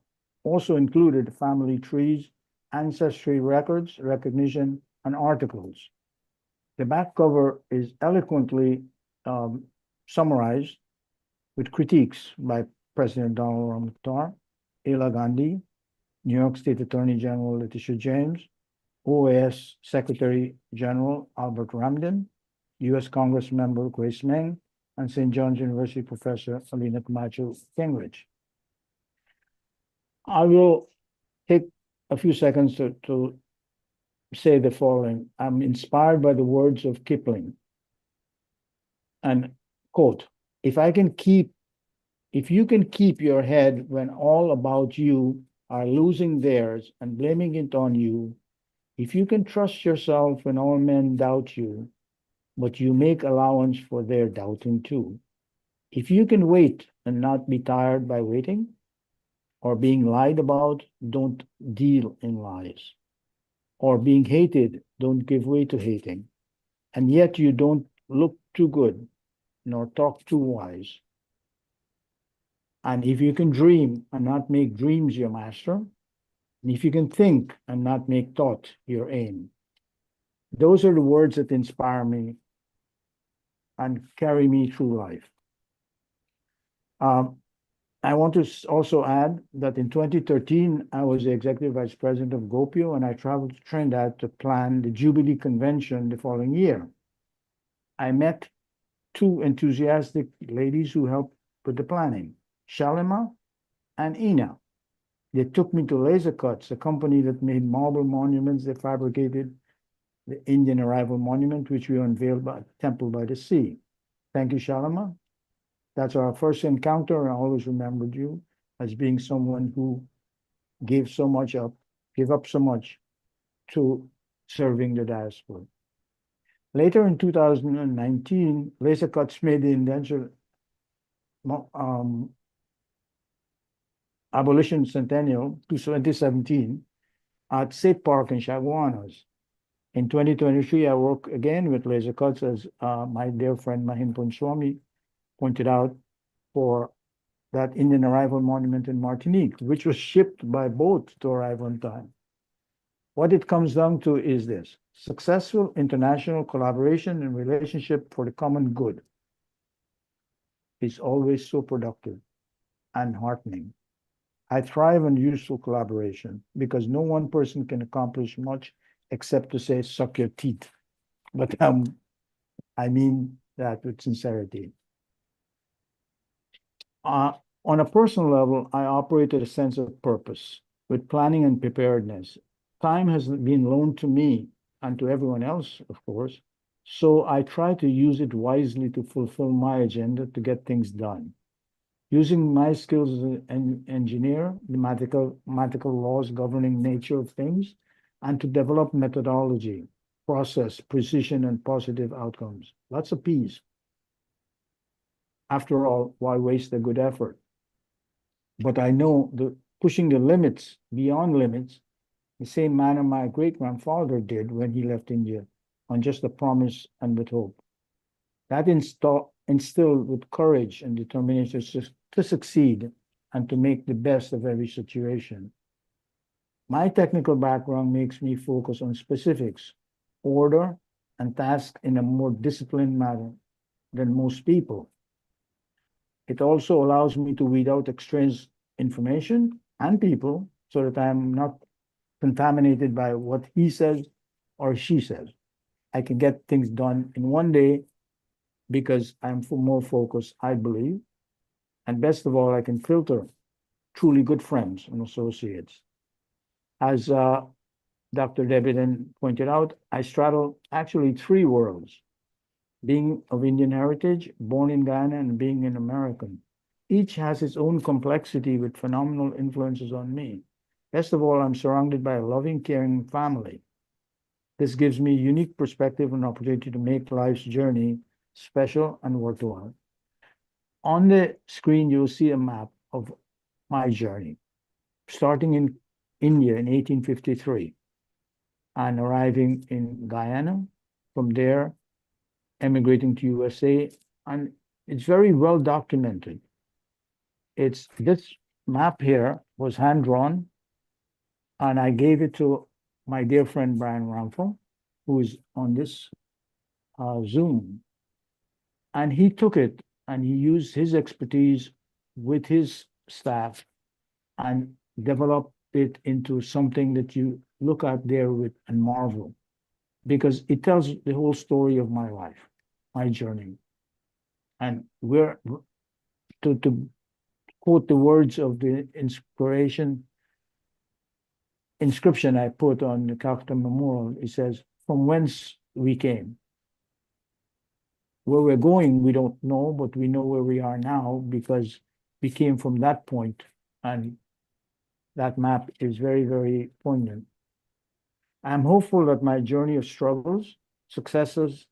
also included family trees, ancestry records, recognition, and articles. The back cover is eloquently summarized with critiques by President Donald Rumsfeld, Ela Gandhi, New York State Attorney General Letitia James, OAS Secretary General Albert Ramden, U.S. Congress member Grace Meng, and St. John's University professor Alina Camacho Gingrich. I will take a few seconds to say the following. I'm inspired by the words of Kipling. And quote, if you can keep your head when all about you are losing theirs and blaming it on you, if you can trust yourself when all men doubt you, but you make allowance for their doubting too, if you can wait and not be tired by waiting or being lied about, don't deal in lies, or being hated, don't give way to hating, and yet you don't look too good nor talk too wise. And if you can dream and not make dreams your master, and if you can think and not make thought your aim, those are the words that inspire me and carry me through life. I want to also add that in 2013, I was the executive vice president of Gopio, and I traveled to Trinidad to plan the Jubilee Convention the following year. I met 2 enthusiastic ladies who helped with the planning, Shalima and Ina. They took me to Laser Cuts, a company that made marble monuments. They fabricated the Indian Arrival Monument, which we unveiled by Temple by the Sea. Thank you, Shalima. That's our first encounter, and I always remembered you as being someone who gave up so much to serving the diaspora. Later in 2019, Laser Cuts made the indenture abolition centennial to 2017 at State Park in Chaguanas. In 2023, I work again with Laser Cuts, as my dear friend Mahen pointed out, for that Indian arrival monument in Martinique, which was shipped by boat to arrive on time. What it comes down to is this: successful international collaboration and relationship for the common good is always so productive and heartening. I thrive on useful collaboration because no one person can accomplish much except to say, suck your teeth. But I mean that with sincerity. On a personal level, I operate at a sense of purpose with planning and preparedness. Time has been loaned to me and to everyone else, of course, so I try to use it wisely to fulfill my agenda to get things done. Using my skills as an engineer, the mathematical laws governing nature of things, and to develop methodology, process, precision, and positive outcomes. Lots of P's. After all, why waste a good effort? But I know the pushing the limits, beyond limits, the same manner my great-grandfather did when he left India, on just a promise and with hope. That instilled with courage and determination to succeed and to make the best of every situation. My technical background makes me focus on specifics, order, and task in a more disciplined manner than most people. It also allows me to weed out extraneous information and people so that I'm not contaminated by what he says or she says. I can get things done in one day because I'm more focused, I believe. And best of all, I can filter truly good friends and associates. As Dr. Dabydeen pointed out, I straddle actually three worlds: being of Indian heritage, born in Guyana, and being an American. Each has its own complexity with phenomenal influences on me. Best of all, I'm surrounded by a loving, caring family. This gives me a unique perspective and opportunity to make life's journey special and worthwhile. On the screen, you'll see a map of my journey, starting in India in 1853 and arriving in Guyana. From there, emigrating to USA, and it's very well documented. This map here was hand-drawn, and I gave it to my dear friend Brian Ramphel, who is on this Zoom. And he took it and he used his expertise with his staff and developed it into something that you look at there with and marvel, because it tells the whole story of my life, my journey. And we're to quote the words of the inscription I put on the Calcutta Memorial, it says, from whence we came. Where we're going, we don't know, but we know where we are now because we came from that point, and that map is very, very poignant. I'm hopeful that my journey of struggles, successes,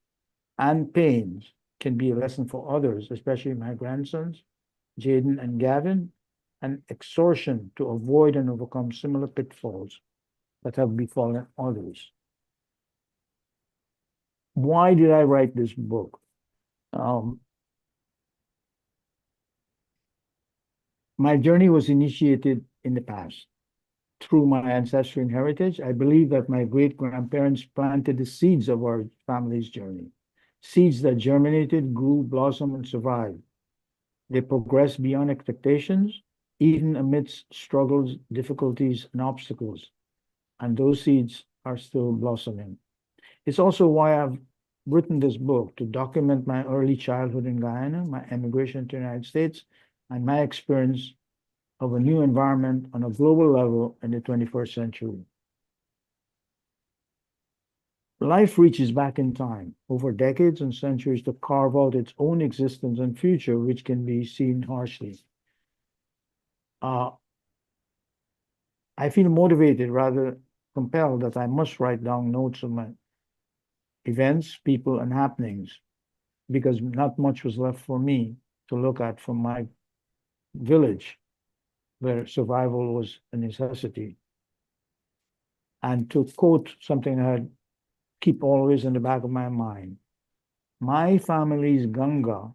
and pains can be a lesson for others, especially my grandsons, Jaden and Gavin, an exhortation to avoid and overcome similar pitfalls that have befallen others. Why did I write this book? My journey was initiated in the past through my ancestry and heritage. I believe that my great-grandparents planted the seeds of our family's journey, seeds that germinated, grew, blossomed, and survived. They progressed beyond expectations, even amidst struggles, difficulties, and obstacles, and those seeds are still blossoming. It's also why I've written this book, to document my early childhood in Guyana, my emigration to the United States, and my experience of a new environment on a global level in the 21st century. Life reaches back in time, over decades and centuries, to carve out its own existence and future, which can be seen harshly. I feel motivated, rather compelled, that I must write down notes of my events, people, and happenings, because not much was left for me to look at from my village, where survival was a necessity. And to quote something I keep always in the back of my mind, my family's Ganga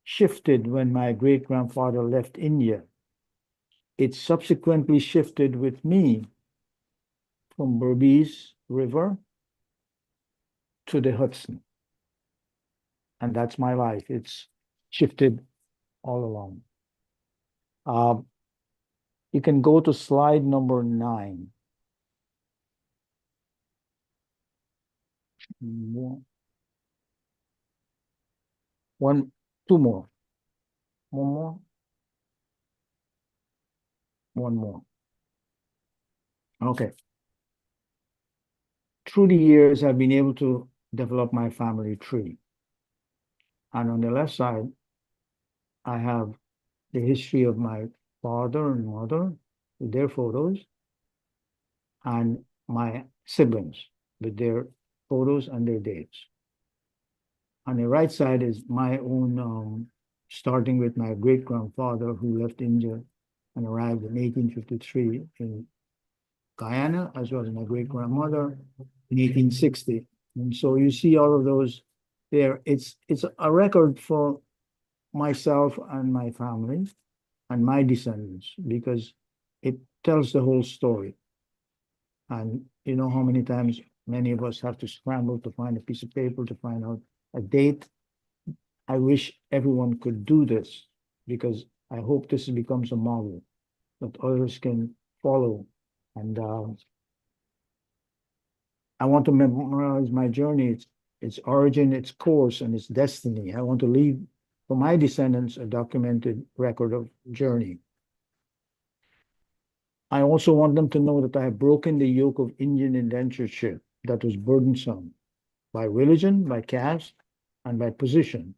shifted when my great-grandfather left India. It subsequently shifted with me from Berbice River to the Hudson. And that's my life. It's shifted all along. You can go to slide number 9. Two more. One more. One more. Okay. Through the years, I've been able to develop my family tree. And on the left side, I have the history of my father and mother with their photos, and my siblings with their photos and their dates. On the right side is my own, starting with my great-grandfather who left India and arrived in 1853 in Guyana, as well as my great-grandmother in 1860. And so you see all of those there. It's a record for myself and my family and my descendants, because it tells the whole story. And you know how many times many of us have to scramble to find a piece of paper to find out a date. I wish everyone could do this, because I hope this becomes a model that others can follow. And I want to memorialize my journey, its origin, its course, and its destiny. I want to leave for my descendants a documented record of journey. I also want them to know that I have broken the yoke of Indian indentureship that was burdensome by religion, by caste, and by position,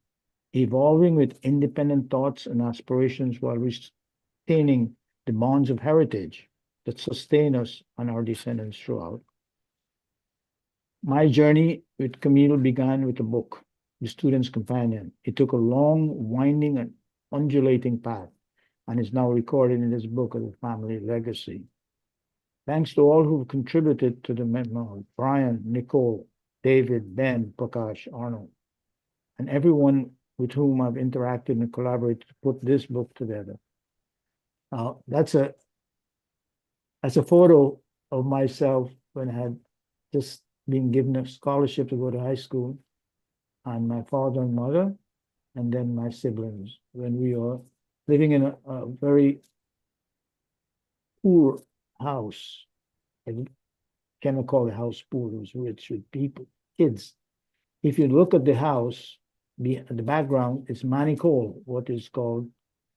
evolving with independent thoughts and aspirations while retaining the bonds of heritage that sustain us and our descendants throughout. My journey with Camille began with a book, The Student's Companion. It took a long, winding, and undulating path, and is now recorded in this book as a family legacy. Thanks to all who've contributed to the memoir: Brian, Nicole, David, Ben, Prakash, Arnold, and everyone with whom I've interacted and collaborated to put this book together. That's a photo of myself when I had just been given a scholarship to go to high school, and my father and mother, and then my siblings, when we were living in a very poor house. I cannot call the house poor, it was rich with people, kids. If you look at the house, the background is Manicole, what is called,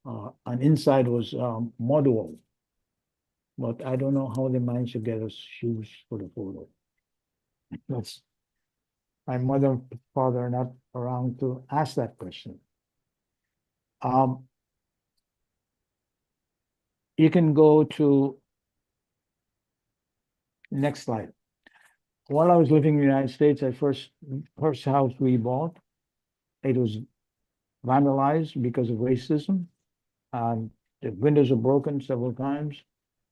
and inside was mud wall. But I don't know how they managed to get us shoes for the photo. That's my mother and father are not around to ask that question. You can go to next slide. While I was living in the United States, I first house we bought, it was vandalized because of racism, and the windows were broken several times,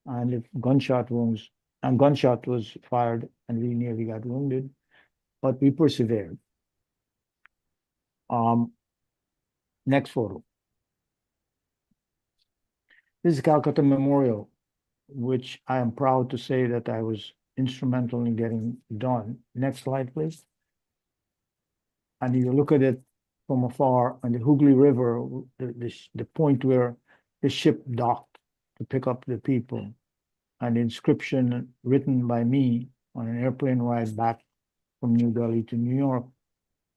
and if gunshot was fired, and we nearly got wounded, but we persevered. Next photo. This is Calcutta Memorial, which I am proud to say that I was instrumental in getting done. Next slide, please. And you look at it from afar on the Hooghly River, the point where the ship docked to pick up the people, and the inscription written by me on an airplane ride back from New Delhi to New York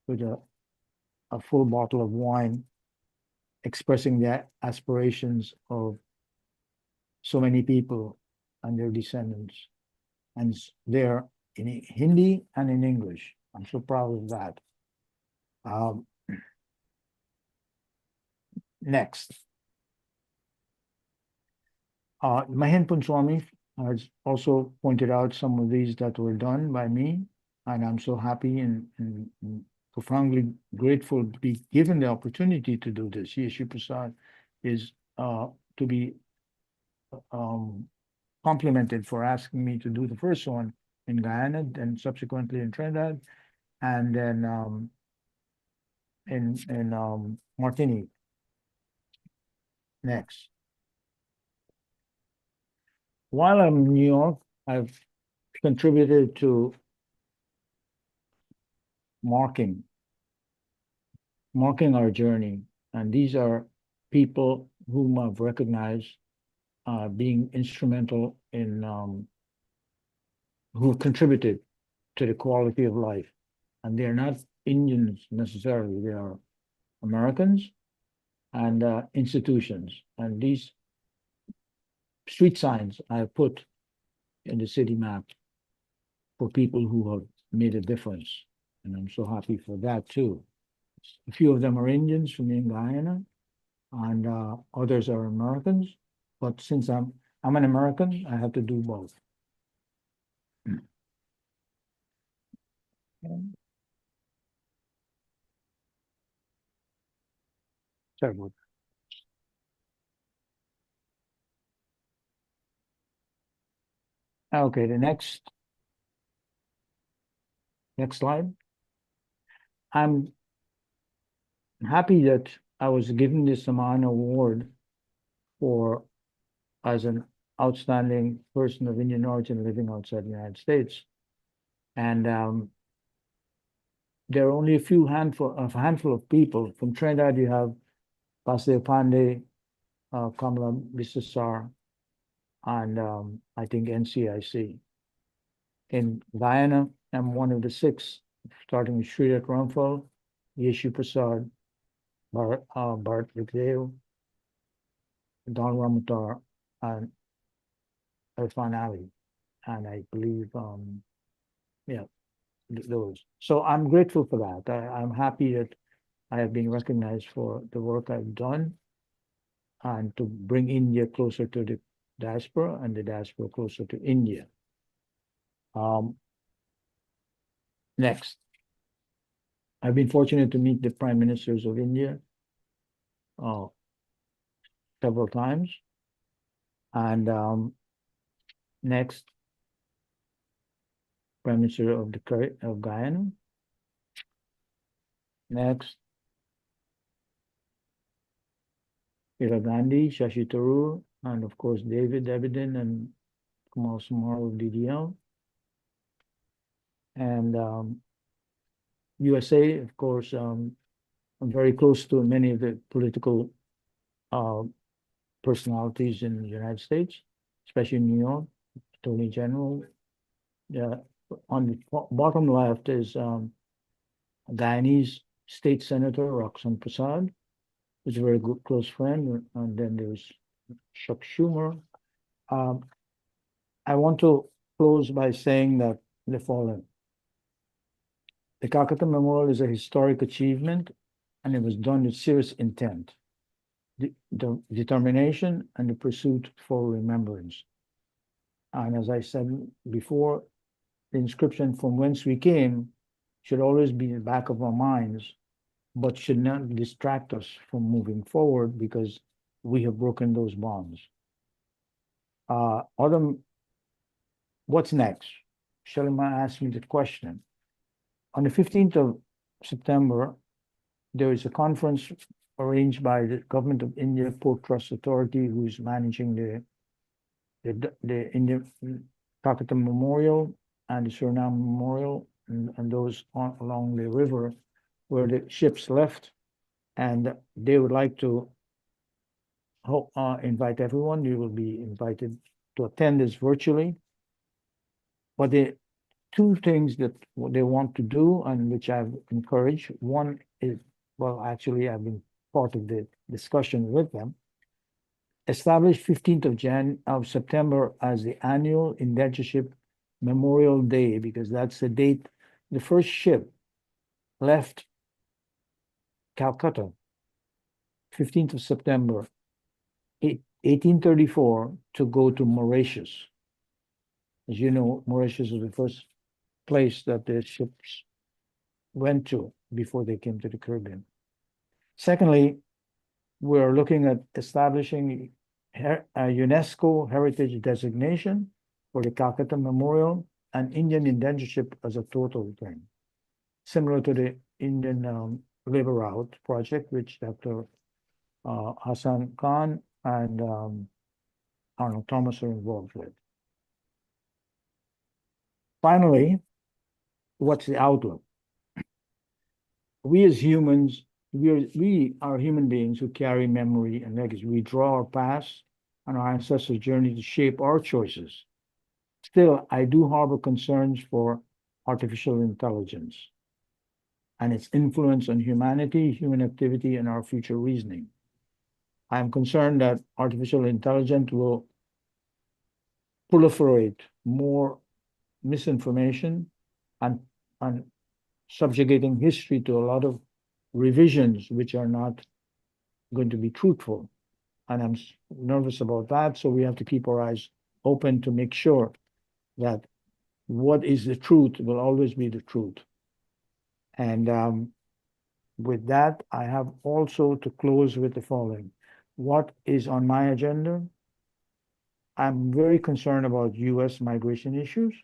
with a full bottle of wine, expressing the aspirations of so many people and their descendants. And it's there in Hindi and in English. I'm so proud of that. Next. Mahen has also pointed out some of these that were done by me, and I'm so happy and profoundly grateful to be given the opportunity to do this. Yeshu Prasad is to be complimented for asking me to do the first one in Guyana and subsequently in Trinidad, and then in Martinique. Next. While I'm in New York, I've contributed to marking our journey. And these are people whom I've recognized being instrumental in who contributed to the quality of life. And they're not Indians necessarily, they are Americans and institutions. And these street signs I have put in the city map for people who have made a difference. And I'm so happy for that too. A few of them are Indians from Guyana, and others are Americans. But since I'm an American, I have to do both. Sorry about that. Okay, the next slide. I'm happy that I was given this Mahen award for as an outstanding person of Indian origin living outside the United States. And there are only a handful of people. From Trinidad, you have Pastor Pandey, Kamala Bisasar, and I think NCIC. In Guyana, I'm one of the 6, starting with Sridhar Ramphal, Yeshu Prasad, Bart Vikdeo, Don Ramatar, and Irfan Ali. And I believe, yeah, those. So I'm grateful for that. I'm happy that I have been recognized for the work I've done and to bring India closer to the diaspora and the diaspora closer to India. Next. I've been fortunate to meet the prime ministers of India several times. And next, Prime Minister of Guyana. Next, Indira Gandhi, Shashi Tharoor, and of course Dabydeen and Kamal Samar of DDL. And USA, of course, I'm very close to many of the political personalities in the United States, especially in New York, Attorney General. On the bottom left is Guyanese State Senator Roxanne Prasad, who's a very good close friend, and then there's Chuck Schumer. I want to close by saying that the following. The Calcutta Memorial is a historic achievement, and it was done with serious intent, determination, and the pursuit for remembrance. And as I said before, the inscription "From whence we came" should always be in the back of our minds, but should not distract us from moving forward because we have broken those bonds. What's next? Shalima asked me the question. On the 15th of September, there is a conference arranged by the Government of India Port Trust Authority, who's managing the Indian Calcutta Memorial and the Suriname Memorial, and those along the river where the ships left. And they would like to invite everyone. You will be invited to attend this virtually. But the 2 things that they want to do, and which I've encouraged, one is, well, actually, I've been part of the discussion with them, establish 15th of September as the annual Indentureship Memorial Day, because that's the date the first ship left Calcutta, 15th of September, 1834, to go to Mauritius. As you know, Mauritius was the first place that the ships went to before they came to the Caribbean. Secondly, we're looking at establishing a UNESCO heritage designation for the Calcutta Memorial and Indian indentureship as a total thing, similar to the Indian Labor Route project, which Dr. Hassan Khan and Arnold Thomas are involved with. Finally, what's the outlook? We as humans, we are human beings who carry memory and legacy. We draw our past and our ancestors' journey to shape our choices. Still, I do harbor concerns for artificial intelligence and its influence on humanity, human activity, and our future reasoning. I am concerned that artificial intelligence will proliferate more misinformation and subjugating history to a lot of revisions which are not going to be truthful. And I'm nervous about that. So we have to keep our eyes open to make sure that what is the truth will always be the truth. And with that, I have also to close with the following. What is on my agenda? I'm very concerned about US migration issues.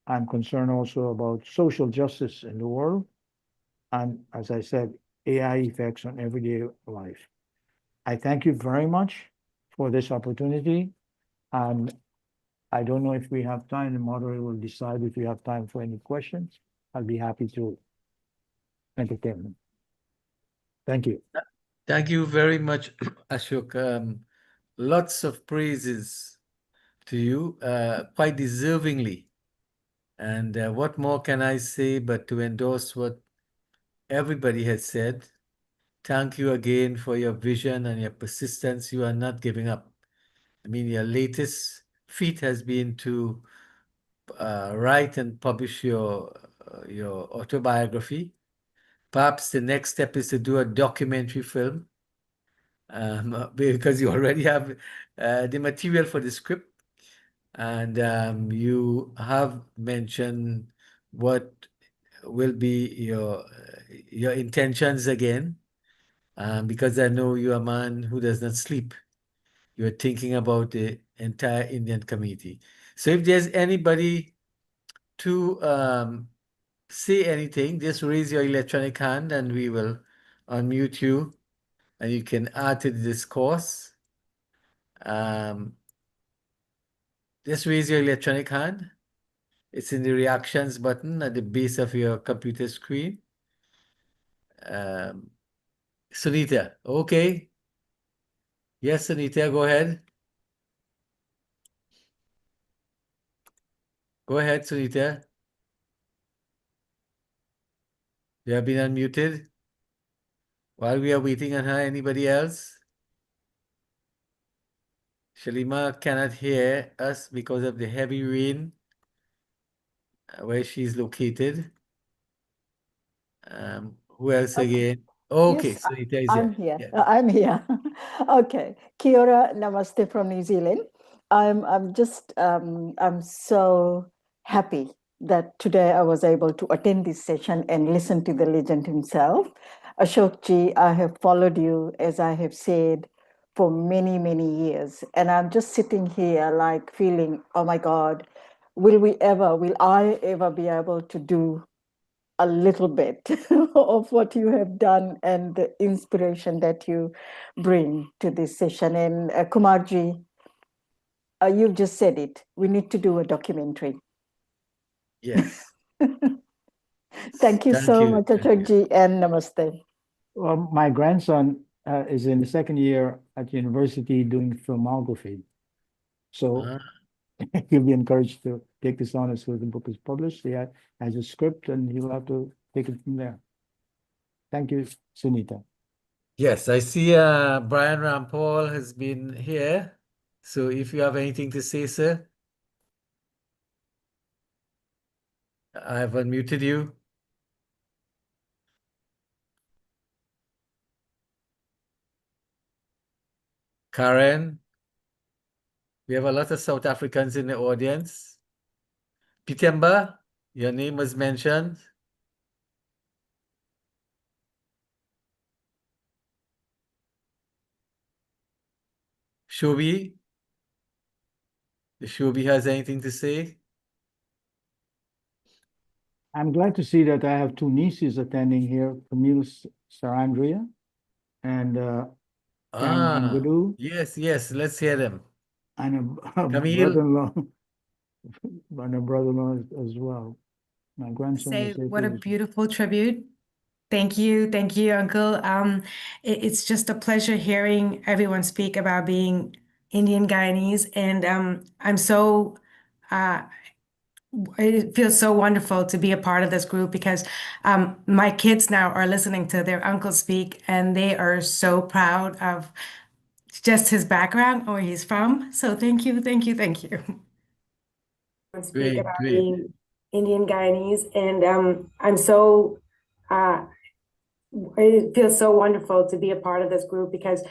I'm concerned also about social justice in the world. And as I said, AI effects on everyday life. I thank you very much for this opportunity. And I don't know if we have time. The moderator will decide if we have time for any questions. I'll be happy to entertain them. Thank you. Thank you very much, Ashok. Lots of praises to you, quite deservingly. And what more can I say but to endorse what everybody has said? Thank you again for your vision and your persistence. You are not giving up. I mean, your latest feat has been to write and publish your autobiography. Perhaps the next step is to do a documentary film, because you already have the material for the script, and you have mentioned what will be your intentions again, because I know you're a man who does not sleep. You're thinking about the entire Indian community. So if there's anybody to say anything, just raise your electronic hand and we will unmute you and you can add to the discourse. Just raise your electronic hand. It's in the reactions button at the base of your computer screen. Sunita, okay. Yes, Sunita, go ahead. Go ahead, Sunita. You have been unmuted. While we are waiting on her, anybody else? Shalima cannot hear us because of the heavy rain where she's located. Who else again? Okay, Yes, Sunita is I'm here. here. Yeah. I'm here. Okay. Kia ora, namaste from New Zealand. I'm so happy that today I was able to attend this session and listen to the legend himself. Ashok ji, I have followed you, as I have said, for many, many years. And I'm just sitting here like feeling, oh my God, will I ever be able to do a little bit of what you have done and the inspiration that you bring to this session. And Kumarji, you've just said it. We need to do a documentary. Yes. Thank you Thank so you. much, Thank you. Ashokji, and namaste. Well, my grandson is in the second year at university doing filmography. So Ah, he'll be encouraged to take this on as soon as the book is published. He has a script and he'll have to take it from there. Thank you, Sunita. yes, I see Brian Rampal has been here. So if you have anything to say, sir, I have unmuted you. Karen, we have a lot of South Africans in the audience. Pitemba, your name was mentioned. Shobi, if Shobi has anything to say. I'm glad to see that I have two nieces attending here, Camille Sarandria and Caroline Ah, Gudu, yes, let's hear them. and a Camille, brother-in-law, and a brother-in-law as well. My grandson Say was here what a too. beautiful tribute. Thank you, Uncle. It's just a pleasure hearing everyone speak about being Indian Guyanese, and I'm so it feels so wonderful to be a part of this group because my kids now are listening to their uncle speak, and they are so proud of just his background, where he's from. So thank you. Speak great, about great. being Indian Guyanese, and I'm so it feels so wonderful to be a part of this group because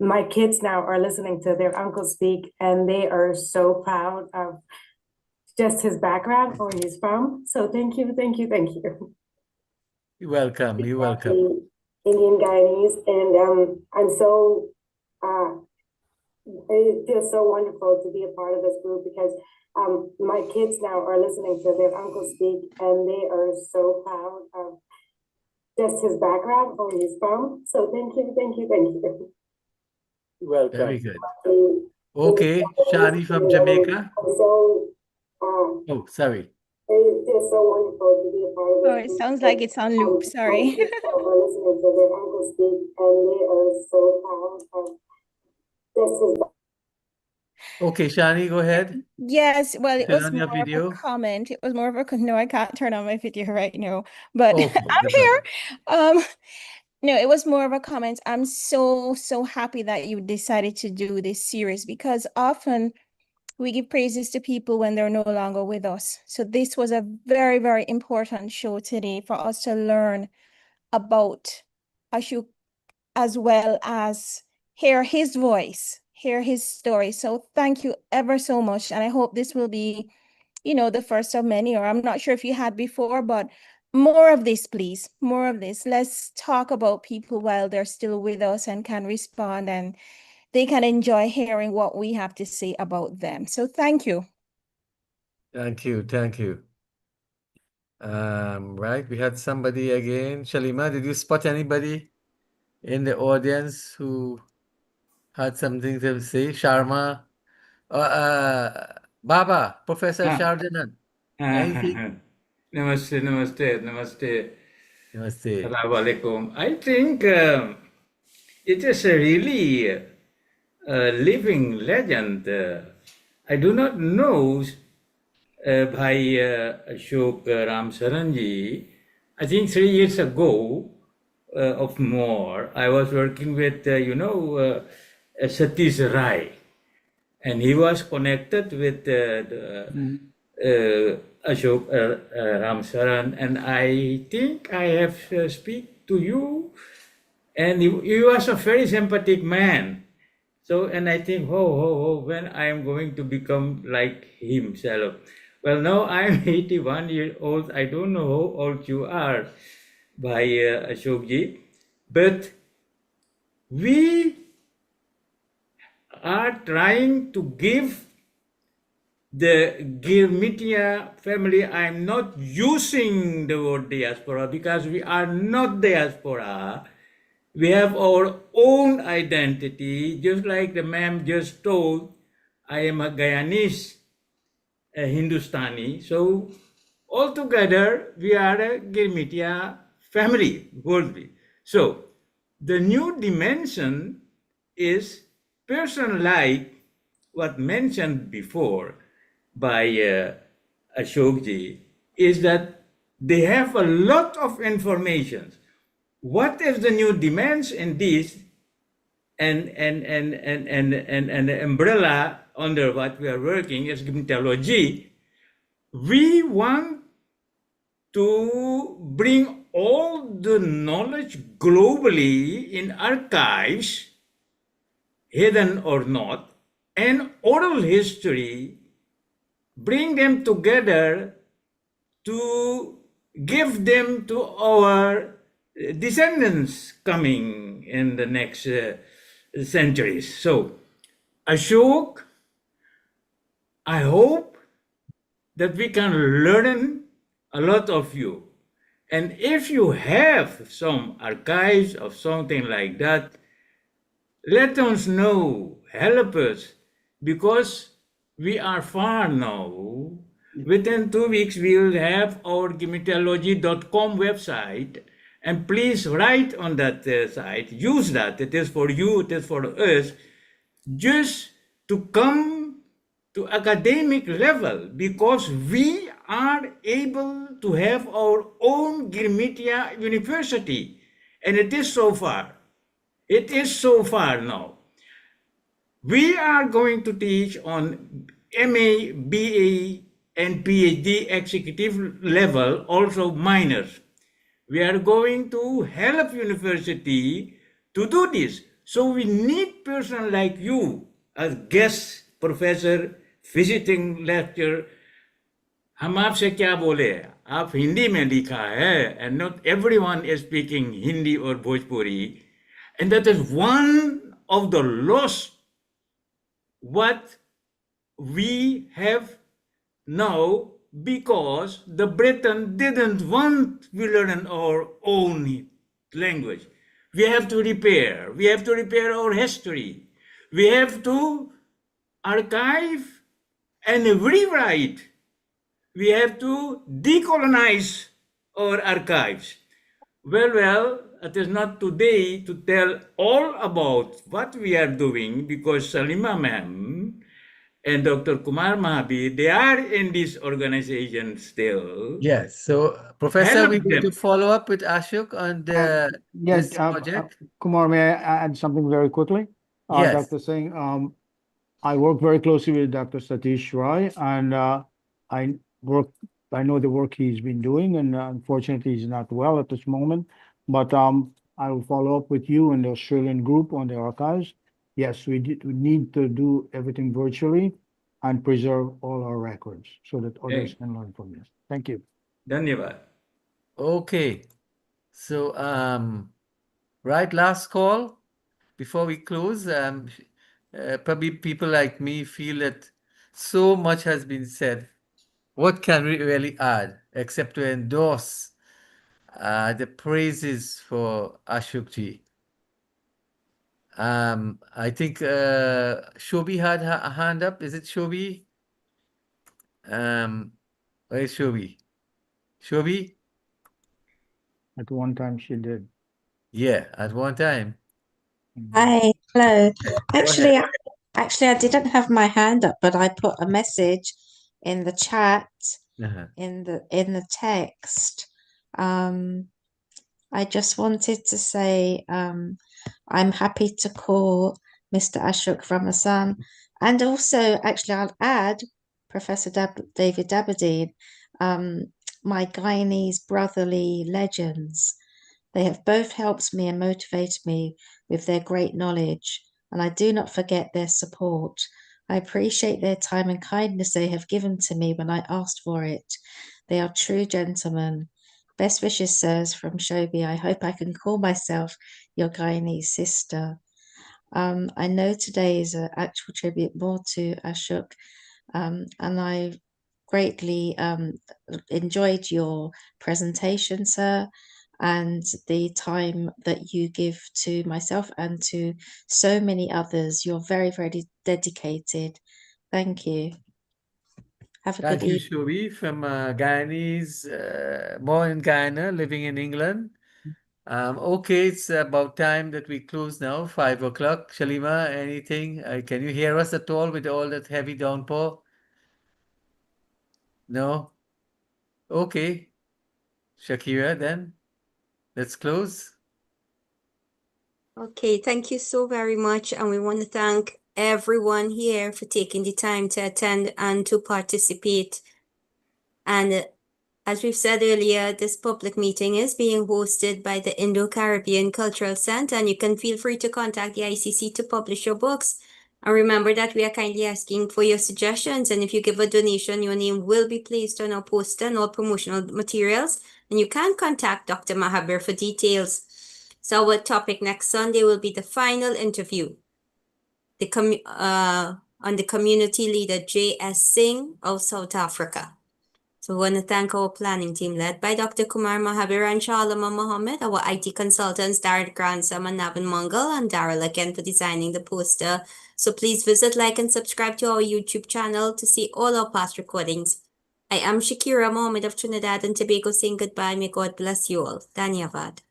my kids now are listening to their uncle speak, and they are so proud of just his background, where he's from. So thank you. You're welcome. Being Indian Guyanese, and I'm so it feels so wonderful to be a part of this group because my kids now are listening to their uncle speak, and they are so proud of just his background, where he's from. So thank you. Very Welcome. good. Okay, Shani from Jamaica. So Oh, sorry. it feels so wonderful to be a part of this Oh, it group sounds because, like it's on loop. my Sorry. kids now are listening to their uncle speak, and they are so proud of just his. Okay, Shani, go ahead. Yes, well, it Turn was on more your of a video. comment. It was more of a, no, I can't turn on my video right now, but Okay, I'm no here. problem. No, it was more of a comment. I'm so happy that you decided to do this series because often we give praises to people when they're no longer with us. So this was a very important show today for us to learn about Ashok as well as hear his voice, hear his story. So thank you ever so much. And I hope this will be, the first of many, or I'm not sure if you had before, but more of this, please. More of this. Let's talk about people while they're still with us and can respond, and they can enjoy hearing what we have to say about them. So thank you. Thank you. Right, we had somebody again. Shalima, did you spot anybody in the audience who had something to say? Sharma, Baba, Professor Ah, Shardanan, anything? Namaste. Namaste. Assalamualaikum. I think it is a really living legend. I do not know by Ashok Ramsaran ji. I think 3 years ago of more, I was working with, Satish Rai, and he was connected with Ashok Ramsaran, and I think I have speak to you, and he was a very sympathetic man. So, and I think, when I am going to become like himself. Well, now I'm 81 years old. I don't know how old you are by Ashokji, but we are trying to give the Girmitia family. I'm not using the word diaspora because we are not diaspora. We have our own identity, just like the ma'am just told. I am a Guyanese, a Hindustani. So altogether, we are a Girmitia family, worldly. So the new dimension is person like what mentioned before by Ashokji is that they have a lot of information. What is the new demands in this and the umbrella under what we are working is mythology? We want to bring all the knowledge globally in archives, hidden or not, and oral history, bring them together to give them to our descendants coming in the next centuries. So, Ashok, I hope that we can learn a lot of you. And if you have some archives of something like that, let us know, help us, because we are far now. Within 2 weeks, we will have our gimmytheology.com website. And please write on that site, use that. It is for you, it is for us, just to come to academic level, because we are able to have our own Girmitia University. And it is so far. It is so far now. We are going to teach on MA, BA, and PhD executive level, also minors. We are going to help university to do this. So we need person like you as guest professor, visiting lecturer. हम आपसे क्या बोले, आप हिंदी में लिखा है, and not everyone is speaking Hindi or Bhojpuri. And that is one of the loss what we have now, because the Britain didn't want we learn our own language. We have to repair our history. We have to archive and rewrite. We have to decolonize our archives. Well, it is not today to tell all about what we are doing, because Salima ma'am and Dr. Kumar Mahabir, they are in this organization still. Yes. So, Professor, Help we're going to them. follow up with Ashok on this project. Kumar, may I add something very quickly? Yes. Dr. Singh, I work very closely with Dr. Satish Rai, and I know the work he's been doing, and unfortunately he's not well at this moment. But I will follow up with you and the Australian group on the archives. Yes, we need to do everything virtually and preserve all our records so that others can learn from this. Thank you. Dhanyavad. Okay. So, right, last call before we close. Probably people like me feel that so much has been said. What can we really add except to endorse the praises for Ashok ji? I think Shobi had a hand up. Is it Shobi? Where is Shobi? Shobi? At one time she did. Yeah, at one time. Hi, hello. Go ahead. Actually, I didn't have my hand up, but I put a message in the chat, Uh-huh. in the text. I just wanted to say I'm happy to call Mr. Ashok Ramsaran, and also actually I'll add Professor David Dabydeen, my Guyanese brotherly legends. They have both helped me and motivated me with their great knowledge, and I do not forget their support. I appreciate their time and kindness they have given to me when I asked for it. They are true gentlemen. Best wishes, sirs, from Shobi. I hope I can call myself your Guyanese sister. I know today is an actual tribute more to Ashok, and I greatly enjoyed your presentation, sir, and the time that you give to myself and to so many others. You're very, very dedicated. Thank you. Have a good Thank you, evening. Shobi, from Guyanese, born in Guyana, living in England. Okay, it's about time that we close now, 5 o'clock. Shalima, anything? Can you hear us at all with all that heavy downpour? No? Okay. Shakira, then let's close. Okay, thank you so very much. And we want to thank everyone here for taking the time to attend and to participate. And as we've said earlier, this public meeting is being hosted by the Indo-Caribbean Cultural Center, and you can feel free to contact the ICC to publish your books. And remember that we are kindly asking for your suggestions, and if you give a donation, your name will be placed on our poster and all promotional materials, and you can contact Dr. Mahabir for details. So our topic next Sunday will be the final interview on the community leader JS Singh of South Africa. So we want to thank our planning team led by Dr. Kumar Mahabir and Shalama Mohammed, our IT consultants, Darren Gransom and Navin Mangal, and Daryl again for designing the poster. So please visit, like, and subscribe to our YouTube channel to see all our past recordings. I am Shakira Mohammed of Trinidad and Tobago saying goodbye. May God bless you all. Dhanyavad.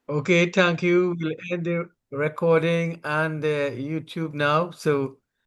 Okay, thank you. We'll end the recording and YouTube now. So